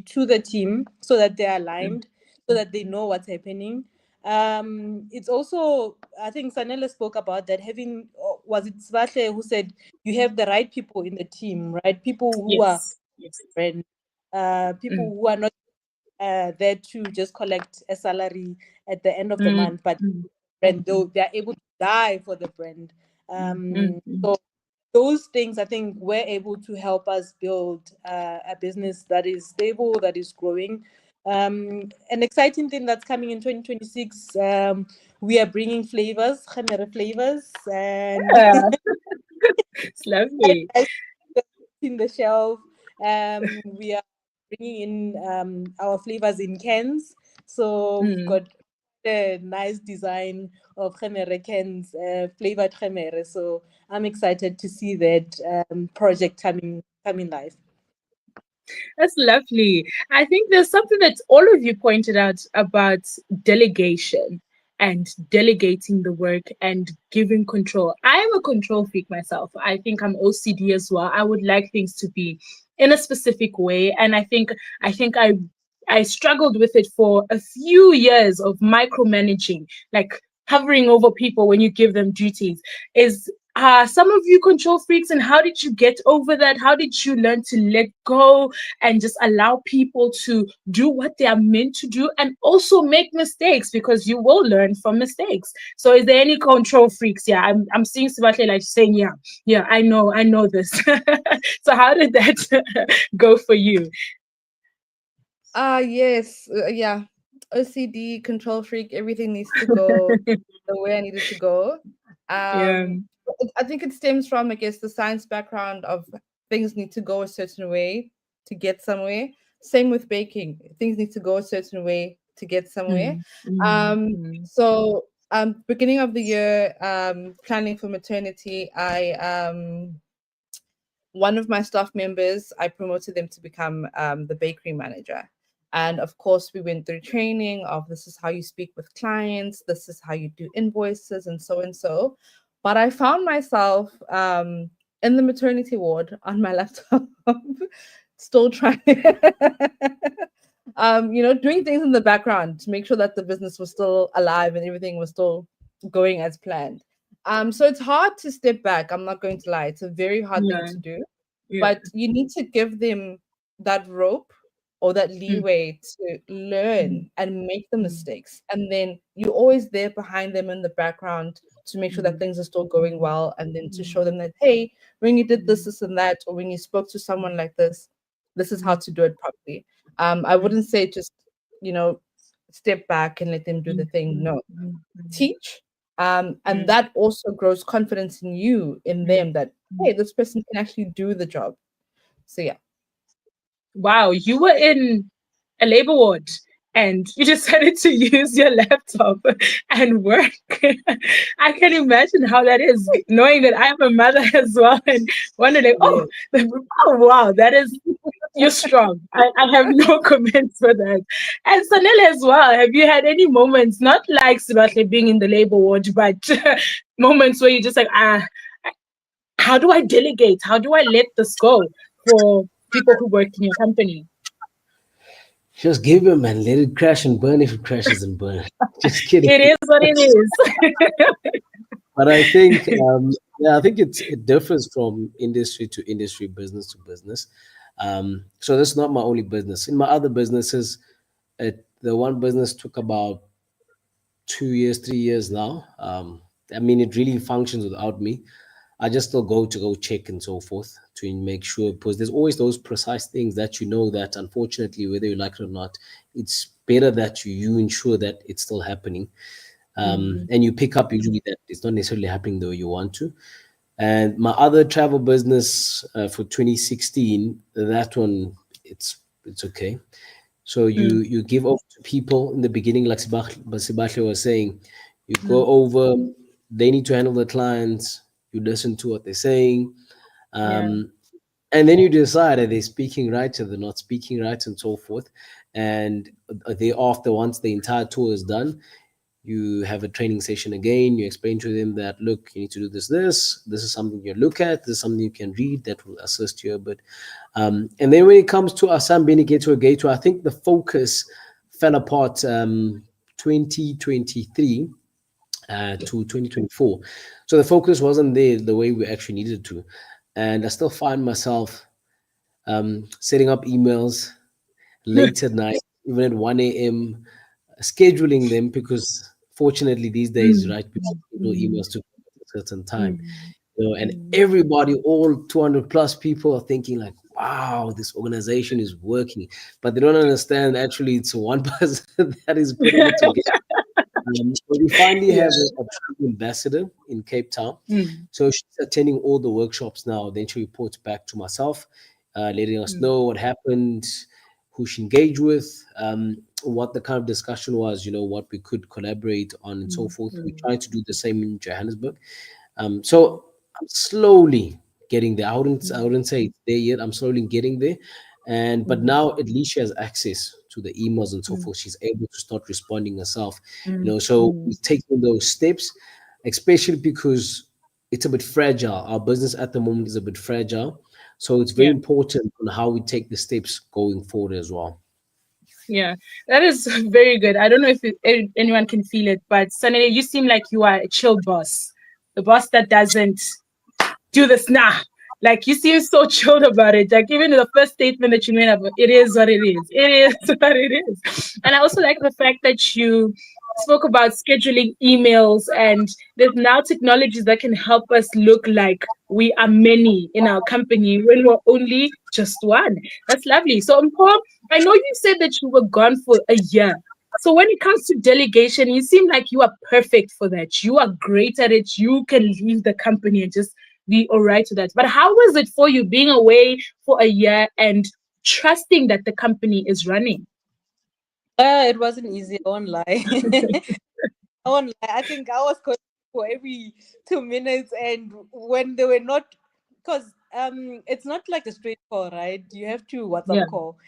to the team so that they're aligned, so that they know what's happening. It's also, I think Sanela spoke about that, having, was it Svahle who said you have the right people in the team, right? People who are friends, people who are not there to just collect a salary at the end of the month, but they're able to die for the brand. So those things, I think, were able to help us build a business that is stable, that is growing. An exciting thing that's coming in 2026, we are bringing flavors, Ghemere flavors, and It's lovely. in the shelf. We are bringing in our flavors in cans. So we've got a nice design of Ghemere cans, flavored Ghemere. So I'm excited to see that project coming live. That's lovely. I think there's something that all of you pointed out about delegation and delegating the work and giving control. I'm a control freak myself. I think I'm OCD as well. I would like things to be in a specific way. And I struggled with it for a few years of micromanaging, like hovering over people when you give them duties. Some of you control freaks, and how did you get over that? How did you learn to let go and just allow people to do what they are meant to do and also make mistakes, because you will learn from mistakes? So is there any control freaks? Yeah, I'm seeing Sibahle like saying, yeah, I know this. So how did that go for you? Yes, yeah. OCD, control freak, everything needs to go the way I need it to go. I think it stems from, I guess, the science background of things need to go a certain way to get somewhere. Same with baking. Things need to go a certain way to get somewhere. So beginning of the year, planning for maternity, one of my staff members, I promoted them to become the bakery manager. And of course, we went through training of this is how you speak with clients, this is how you do invoices, and so and so. But I found myself in the maternity ward on my laptop, still trying, doing things in the background to make sure that the business was still alive and everything was still going as planned. So it's hard to step back. I'm not going to lie. It's a very hard thing to do, but you need to give them that rope or that leeway to learn and make the mistakes. And then you're always there behind them in the background to make sure that things are still going well, and then to show them that, hey, when you did this, this, and that, or when you spoke to someone like this is how to do it properly. I wouldn't say just, step back and let them do the thing. No, teach. And that also grows confidence in you, in them, that, hey, this person can actually do the job. So yeah. Wow, you were in a labor ward and you decided to use your laptop and work. I can imagine how that is, knowing that I am a mother as well, and wondering, oh wow, that is, you're strong. I have no comments for that. And Sanele as well, have you had any moments, not like Sibahle being in the labor ward, but moments where you're just like, how do I delegate? How do I let this go for people who work in your company? Just give him and let it crash and burn if it crashes and burn. Just kidding. It is what it is. But I think, I think it differs from industry to industry, business to business. So that's not my only business. In my other businesses, the one business took about 2 years, 3 years now. I mean, it really functions without me. I just still go check and so forth to make sure, because there's always those precise things that that unfortunately, whether you like it or not, it's better that you ensure that it's still happening. And you pick up usually that it's not necessarily happening the way you want to. And my other travel business for 2016, that one, it's okay. So you give over to people in the beginning, like Sibahle was saying, you go over, they need to handle the clients, you listen to what they're saying, and then you decide, are they speaking right, are they not speaking right, and so forth. And thereafter, once the entire tour is done, you have a training session again. You explain to them that, look, you need to do this is something you look at, this is something you can read that will assist you a bit. And then when it comes to Asambeni Getaway, I think the focus fell apart 2023 to 2024. So the focus wasn't there the way we actually needed to. And I still find myself setting up emails late at night, even at 1 a.m., scheduling them, because fortunately these days, right, people emails to a certain time. And everybody, all 200 plus people, are thinking like, wow, this organization is working, but they don't understand actually it's one person that is putting it together. So we finally have a travel ambassador in Cape Town. So she's attending all the workshops now. Then she reports back to myself, letting us know what happened, who she engaged with, what the kind of discussion was, what we could collaborate on, and so forth. We're trying to do the same in Johannesburg. So I'm slowly getting there. I wouldn't say it's there yet. I'm slowly getting there. But now at least she has access to the emails and so forth. She's able to start responding herself. So we're taking those steps, especially because it's a bit fragile. Our business at the moment is a bit fragile. So it's very important on how we take the steps going forward as well. Yeah, that is very good. I don't know if anyone can feel it, but Sunny, you seem like you are a chill boss. The boss that doesn't do this now. Like, you seem so chilled about it. Like, even the first statement that you made up, it is what it is. It is what it is. And I also like the fact that you spoke about scheduling emails, and there's now technologies that can help us look like we are many in our company when we're only just one. That's lovely. So, Paul, I know you said that you were gone for a year. So when it comes to delegation, you seem like you are perfect for that. You are great at it. You can leave the company and just be all right with that. But how was it for you being away for a year and trusting that the company is running? It wasn't easy. I won't lie. I think I was calling for every 2 minutes, and when they were not, because it's not like a straight call, right? You have to WhatsApp call.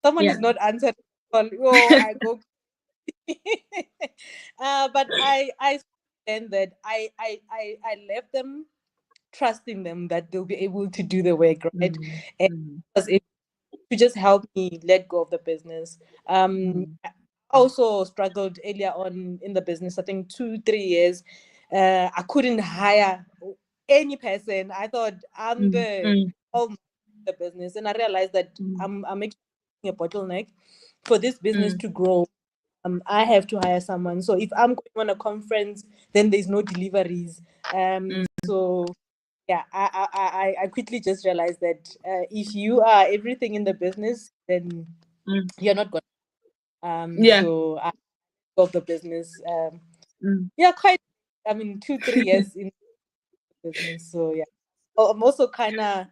Someone is not answering. I go. But I understand that I left them trusting them that they'll be able to do the work, right? And was able to just help me let go of the business. I also struggled earlier on in the business. I think 2-3 years, I couldn't hire any person. I thought I'm the business, and I realized that I'm a bottleneck for this business to grow. I have to hire someone. So if I'm going on a conference, then there's no deliveries. So yeah, I quickly just realized that if you are everything in the business, then you're not going. So I of the business. Yeah, quite. I mean, 2-3 years in business. So yeah, I'm also kind of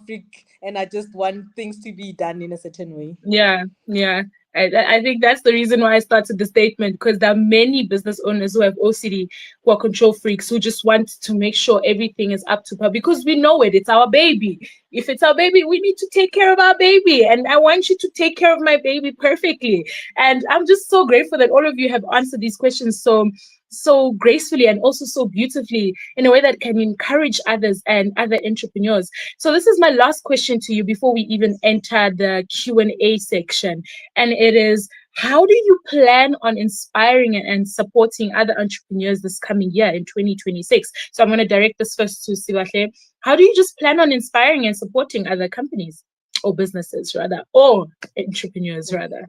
freak, and I just want things to be done in a certain way. Yeah. I think that's the reason why I started the statement, because there are many business owners who have OCD, who are control freaks, who just want to make sure everything is up to par, because we know it. It's our baby. If it's our baby, we need to take care of our baby. And I want you to take care of my baby perfectly. And I'm just so grateful that all of you have answered these questions so gracefully and also so beautifully, in a way that can encourage others and other entrepreneurs. So this is my last question to you before we even enter the Q&A section. And it is, how do you plan on inspiring and supporting other entrepreneurs this coming year in 2026? So I'm going to direct this first to Sibahle. How do you just plan on inspiring and supporting other companies or businesses rather, or entrepreneurs rather?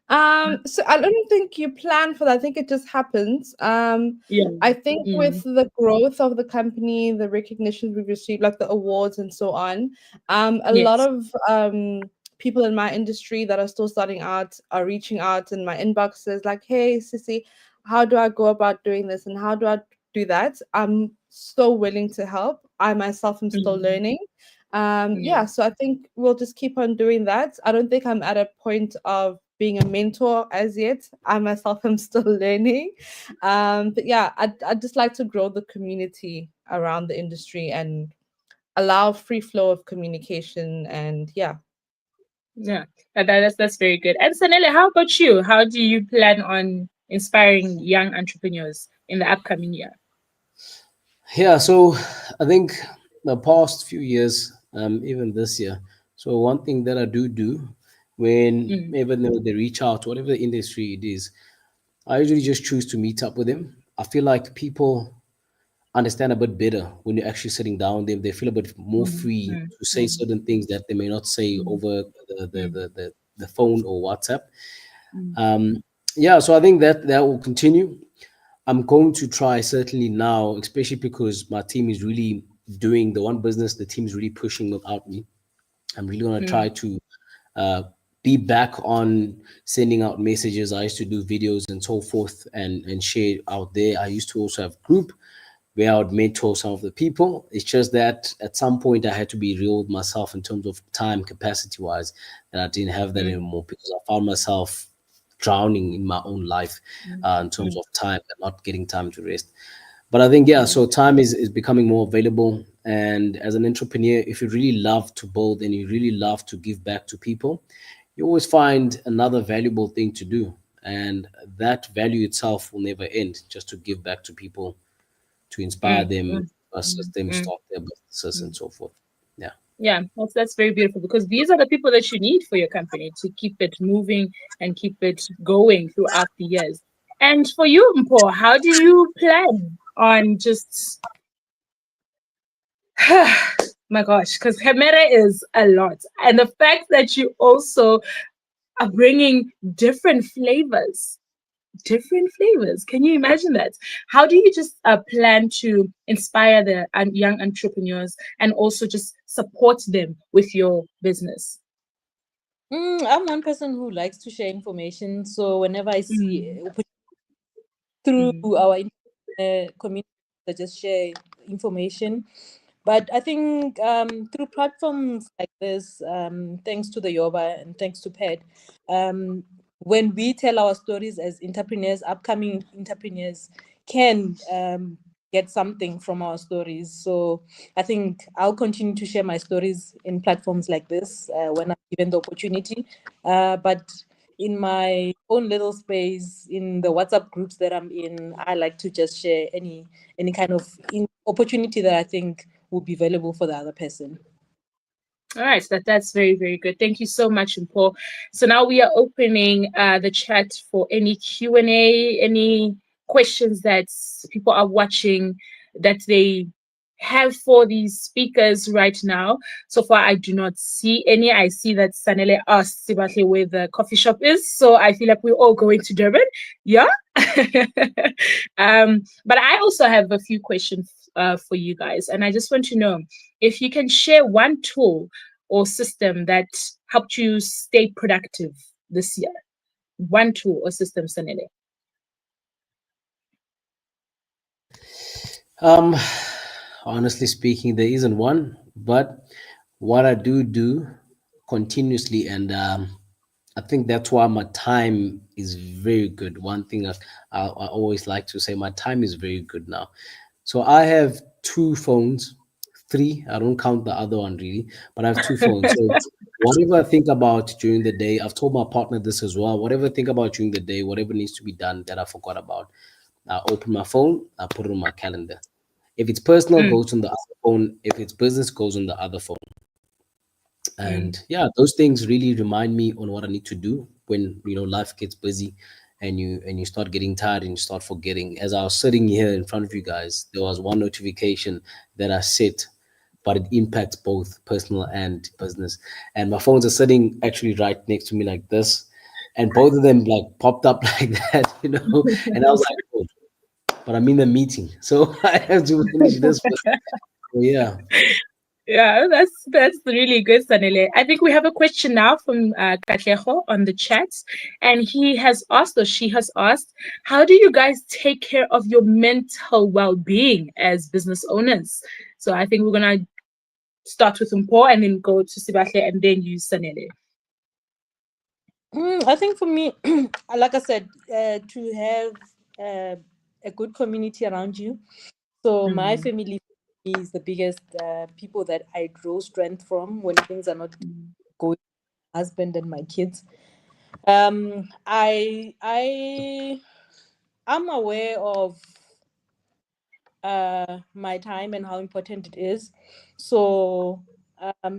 So I don't think you plan for that. I think it just happens. I think with the growth of the company, the recognition we've received, like the awards and so on, a lot of people in my industry that are still starting out are reaching out in my inboxes like, hey, Sissy, how do I go about doing this? And how do I do that? I'm so willing to help. I myself am still learning. So I think we'll just keep on doing that. I don't think I'm at a point of being a mentor as yet. I myself am still learning. But yeah, I'd just like to grow the community around the industry and allow free flow of communication. And yeah. That's very good. And Sanele, how about you? How do you plan on inspiring young entrepreneurs in the upcoming year? Yeah, so I think the past few years, even this year, so one thing that I do when even though they reach out, whatever the industry it is, I usually just choose to meet up with them. I feel like people understand a bit better when you're actually sitting down with them. They feel a bit more free to say certain things that they may not say over the phone or WhatsApp. So I think that will continue. I'm going to try certainly now, especially because my team is really doing the one business the team is really pushing without me. I'm really going to try to be back on sending out messages. I used to do videos and so forth and share out there. I used to also have group where I would mentor some of the people. It's just that at some point I had to be real with myself in terms of time capacity wise, and I didn't have that anymore because I found myself drowning in my own life in terms of time and not getting time to rest. But I think, so time is becoming more available. And as an entrepreneur, if you really love to build and you really love to give back to people, you always find another valuable thing to do. And that value itself will never end, just to give back to people, to inspire them, assist them, start their businesses and so forth. Yeah, that's very beautiful, because these are the people that you need for your company to keep it moving and keep it going throughout the years. And for you, Mpho, how do you plan on just my gosh, because Ghemere is a lot, and the fact that you also are bringing different flavors. Can you imagine that? How do you just plan to inspire the young entrepreneurs and also just support them with your business? I'm one person who likes to share information. So whenever I see through our community, I just share information. But I think through platforms like this, thanks to the YOBA and thanks to PED, when we tell our stories as entrepreneurs, upcoming entrepreneurs can get something from our stories. So I think I'll continue to share my stories in platforms like this when I'm given the opportunity. But in my own little space, in the WhatsApp groups that I'm in, I like to just share any kind of opportunity that I think will be valuable for the other person. All right, that's very, very good. Thank you so much, Mpho. So now we are opening the chat for any Q&A, any questions that people are watching that they have for these speakers right now. So far, I do not see any. I see that Sanele asked Sibahle where the coffee shop is. So I feel like we're all going to Durban. Yeah. But I also have a few questions for you guys. And I just want to know if you can share one tool or system that helped you stay productive this year. One tool or system, Sanele. Honestly speaking, there isn't one, but what I do continuously, and I think that's why my time is very good. One thing I always like to say, my time is very good now. So I have two phones, three. I don't count the other one really, but I have two phones. So whatever I think about during the day, I've told my partner this as well. Whatever I think about during the day, whatever needs to be done that I forgot about, I open my phone, I put it on my calendar. If it's personal, Mm, goes on the other phone. If it's business, goes on the other phone. mm, And yeah, those things really remind me on what I need to do when life gets busy, and you start getting tired and you start forgetting. As I was sitting here in front of you guys, there was one notification that I set, but it impacts both personal and business. And my phones are sitting actually right next to me like this, and both of them like popped up like that. And I was like, oh, but I'm in the meeting, so I have to finish this first. So yeah. Yeah, that's really good, Sanele. I think we have a question now from Katleho on the chat, and he has asked, or she has asked, how do you guys take care of your mental well-being as business owners? So I think we're gonna start with Umpo and then go to Sibahle and then use Sanele. I think for me, like I said, to have a good community around you. So my family is the biggest people that I draw strength from when things are not going. My husband and my kids. I am aware of my time and how important it is. So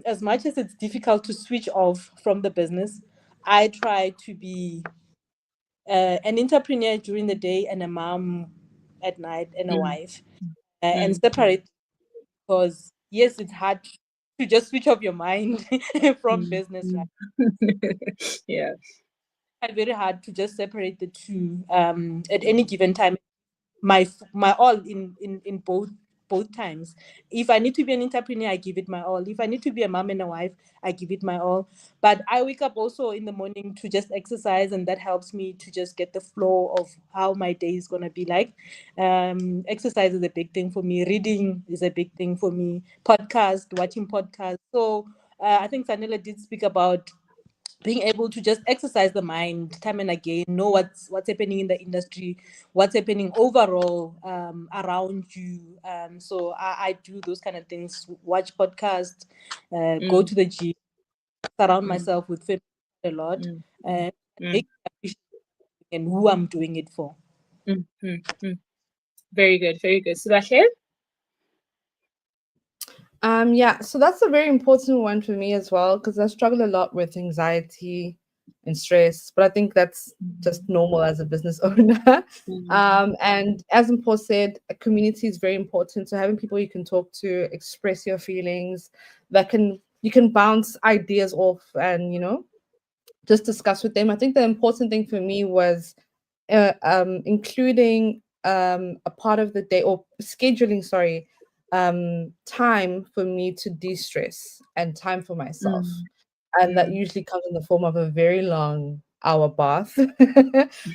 as much as it's difficult to switch off from the business, I try to be an entrepreneur during the day and a mom at night and a wife, and separate, because yes, it's hard to just switch off your mind from business, right? Yeah. It's very hard to just separate the two at any given time. My all in both times. If I need to be an entrepreneur, I give it my all. If I need to be a mom and a wife, I give it my all. But I wake up also in the morning to just exercise, and that helps me to just get the flow of how my day is gonna be like. Exercise is a big thing for me. Reading is a big thing for me. Watching podcasts. So I think Sanela did speak about being able to just exercise the mind time and again, know what's happening in the industry, what's happening overall around you. So I do those kind of things, watch podcasts, go to the gym, surround myself with family a lot, and make appreciate and who I'm doing it for. Very good, very good. Sibahle? Yeah, so that's a very important one for me as well, because I struggle a lot with anxiety and stress, but I think that's just normal as a business owner. And as Paul said, a community is very important. So having people you can talk to, express your feelings, you can bounce ideas off and just discuss with them. I think the important thing for me was including a part of the day, or scheduling, sorry, time for me to de-stress and time for myself. And that usually comes in the form of a very long hour bath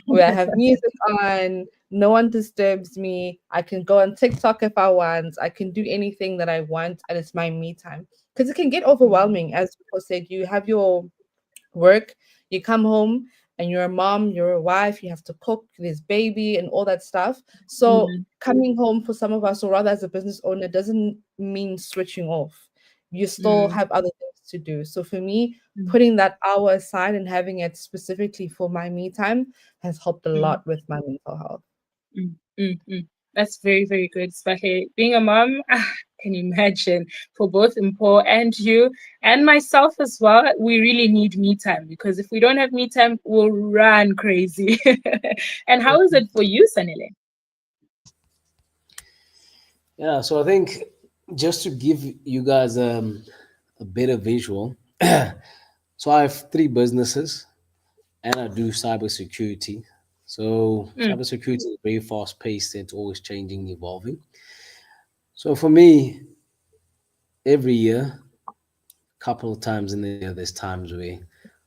where I have music on, no one disturbs me. I can go on TikTok if I want. I can do anything that I want, and it's my me time. Because it can get overwhelming. As people said, you have your work, you come home and you're a mom, you're a wife, you have to cook, there's baby and all that stuff. So coming home for some of us, or rather as a business owner, doesn't mean switching off. You still have other things to do. So for me, putting that hour aside and having it specifically for my me time has helped a lot with my mental health. That's very, very good. Especially being a mom, can you imagine, for both Mpo and you and myself as well, we really need me time, because if we don't have me time, we'll run crazy. And how is it for you, Sanele? Yeah, so I think just to give you guys a better visual, so I have three businesses and I do cybersecurity. So Mm, cybersecurity is very fast paced, it's always changing, evolving. So for me, every year, couple of times in the year, there's times where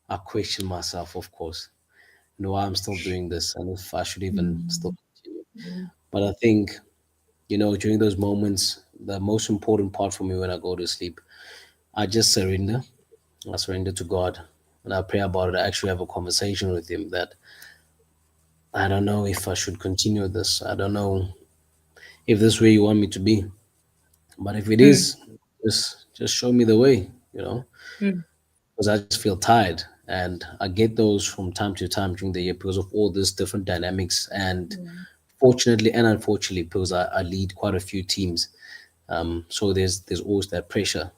I question myself, of course, why I'm still doing this and if I should even still continue. But I think, during those moments, the most important part for me when I go to sleep, I just surrender. I surrender to God and I pray about it. I actually have a conversation with Him that I don't know if I should continue this. I don't know if this is where you want me to be. But if it mm, is, just show me the way, you know, mm, because I just feel tired. And I get those from time to time during the year because of all these different dynamics. And fortunately and unfortunately, because I lead quite a few teams. So there's always that pressure.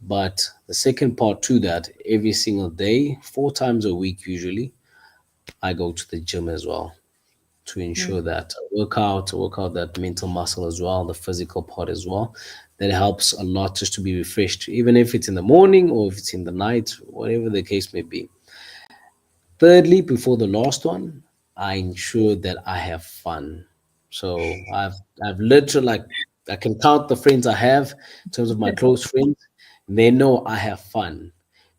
But the second part to that, every single day, 4 times a week usually, I go to the gym as well to ensure mm. that I work out that mental muscle as well, the physical part as well. That helps a lot just to be refreshed, even if it's in the morning or if it's in the night, whatever the case may be. Thirdly, before the last one, I ensure that I have fun. So I've literally, like, I can count the friends I have in terms of my close friends. And they know I have fun Mm,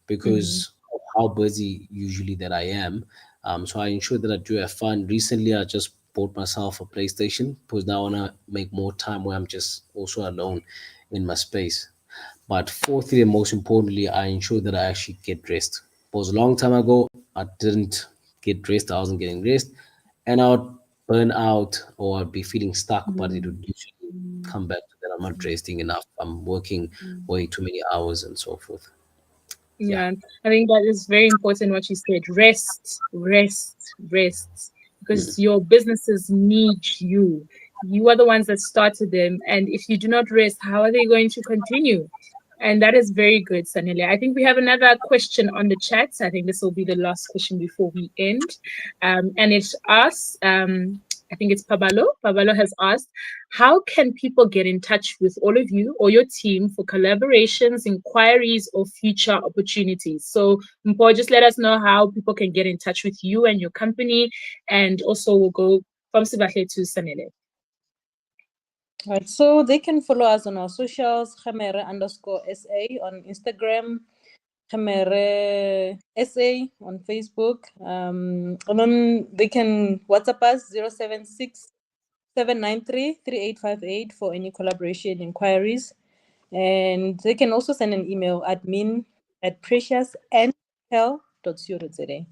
because of how busy usually that I am. So I ensure that I do have fun. Recently, I just bought myself a PlayStation because now I want to make more time where I'm just also alone in my space. But fourthly and most importantly, I ensure that I actually get dressed. Because a long time ago, I didn't get dressed. I wasn't getting dressed, and I would burn out or I'd be feeling stuck. But it would usually come back to that I'm not dressing enough. I'm working way too many hours and so forth. Yeah. yeah, I think that is very important what you said. Rest, rest, rest. Because Mm. your businesses need you. You are the ones that started them. And if you do not rest, how are they going to continue? And that is very good, Sanele. I think we have another question on the chat. I think this will be the last question before we end. And it's us. I think it's Pabalo. Pabalo has asked, how can people get in touch with all of you or your team for collaborations, inquiries, or future opportunities? So, Mpo, just let us know how people can get in touch with you and your company. And also, we'll go from Sibahle to Sanele. Right, so they can follow us on our socials, Ghemere_SA on Instagram, Ghemere SA on Facebook. And then they can WhatsApp us 076 793 3858 for any collaboration inquiries. And they can also send an email admin@preciousandhealth.co.za.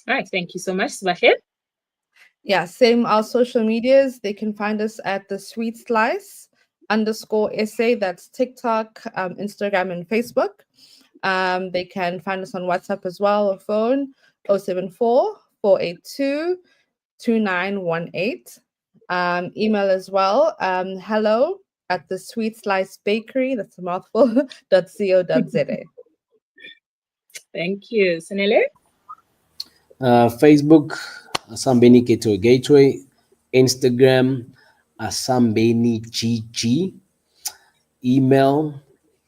All right, thank you so much, Sibahle. Yeah, same our social medias. They can find us at the Sweet Slice _SA. That's TikTok, Instagram, and Facebook. They can find us on WhatsApp as well, or phone 074 482 2918. Email as well. Hello at the Sweet Slice Bakery. That's a mouthful. .co.za. Thank you, Sanele. Facebook, Asambeni Gateway. Instagram, Asambeni GG. Email,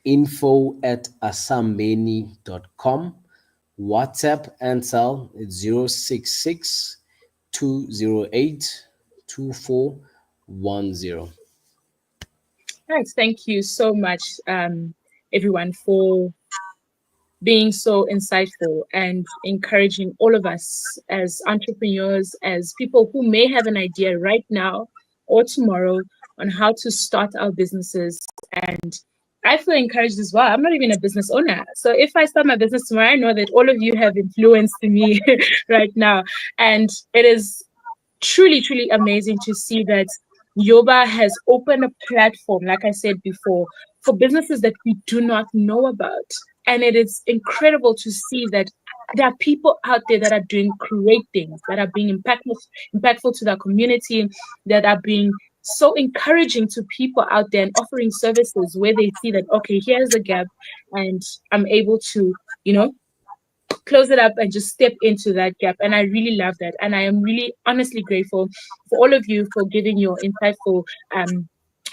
info@asambeni.com. WhatsApp Ansel, it's 066 208 2410. All right, thank you so much, everyone, for being so insightful and encouraging all of us as entrepreneurs, as people who may have an idea right now or tomorrow on how to start our businesses. And I feel encouraged as well. I'm not even a business owner. So if I start my business tomorrow, I know that all of you have influenced me right now. And it is truly, truly amazing to see that YOBA has opened a platform, like I said before, for businesses that we do not know about. And it is incredible to see that there are people out there that are doing great things, that are being impactful to the community, that are being so encouraging to people out there and offering services where they see that, okay, here's a gap and I'm able to, close it up and just step into that gap. And I really love that. And I am really honestly grateful for all of you for giving your insightful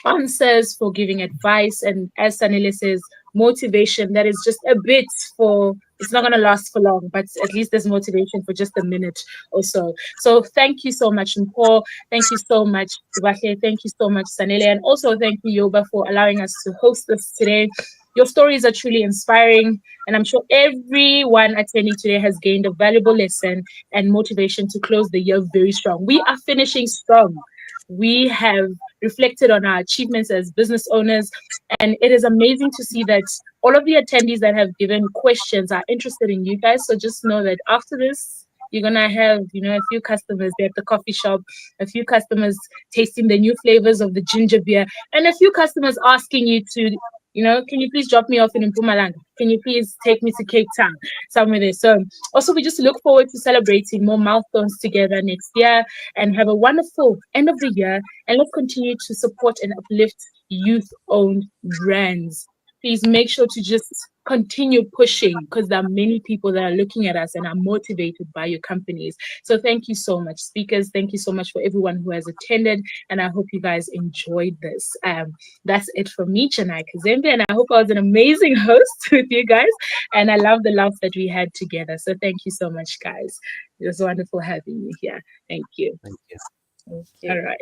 answers, for giving advice, and as Sanele says, motivation that is just a bit for, it's not going to last for long, but at least there's motivation for just a minute or so. So thank you so much, Mpho. Thank you so much, Sibahle. Thank you so much, Sanele. And also thank you, Yoba, for allowing us to host this today. Your stories are truly inspiring, and I'm sure everyone attending today has gained a valuable lesson and motivation to close the year very strong. We are finishing strong. We have reflected on our achievements as business owners, and it is amazing to see that all of the attendees that have given questions are interested in you guys. So just know that after this, you're gonna have, a few customers there at the coffee shop, a few customers tasting the new flavors of the ginger beer, and a few customers asking you to, can you please drop me off in Mpumalanga? Can you please take me to Cape Town, somewhere there? So also, we just look forward to celebrating more milestones together next year, and have a wonderful end of the year. And let's continue to support and uplift youth-owned brands. Please make sure to just continue pushing, because there are many people that are looking at us and are motivated by your companies. So thank you so much, speakers. Thank you so much for everyone who has attended, and I hope you guys enjoyed this. That's it from me, Janai Kazembe, and I hope I was an amazing host with you guys, and I love the laughs that we had together. So thank you so much, guys. It was wonderful having you here. Thank you. Thank you. Thank you. All right.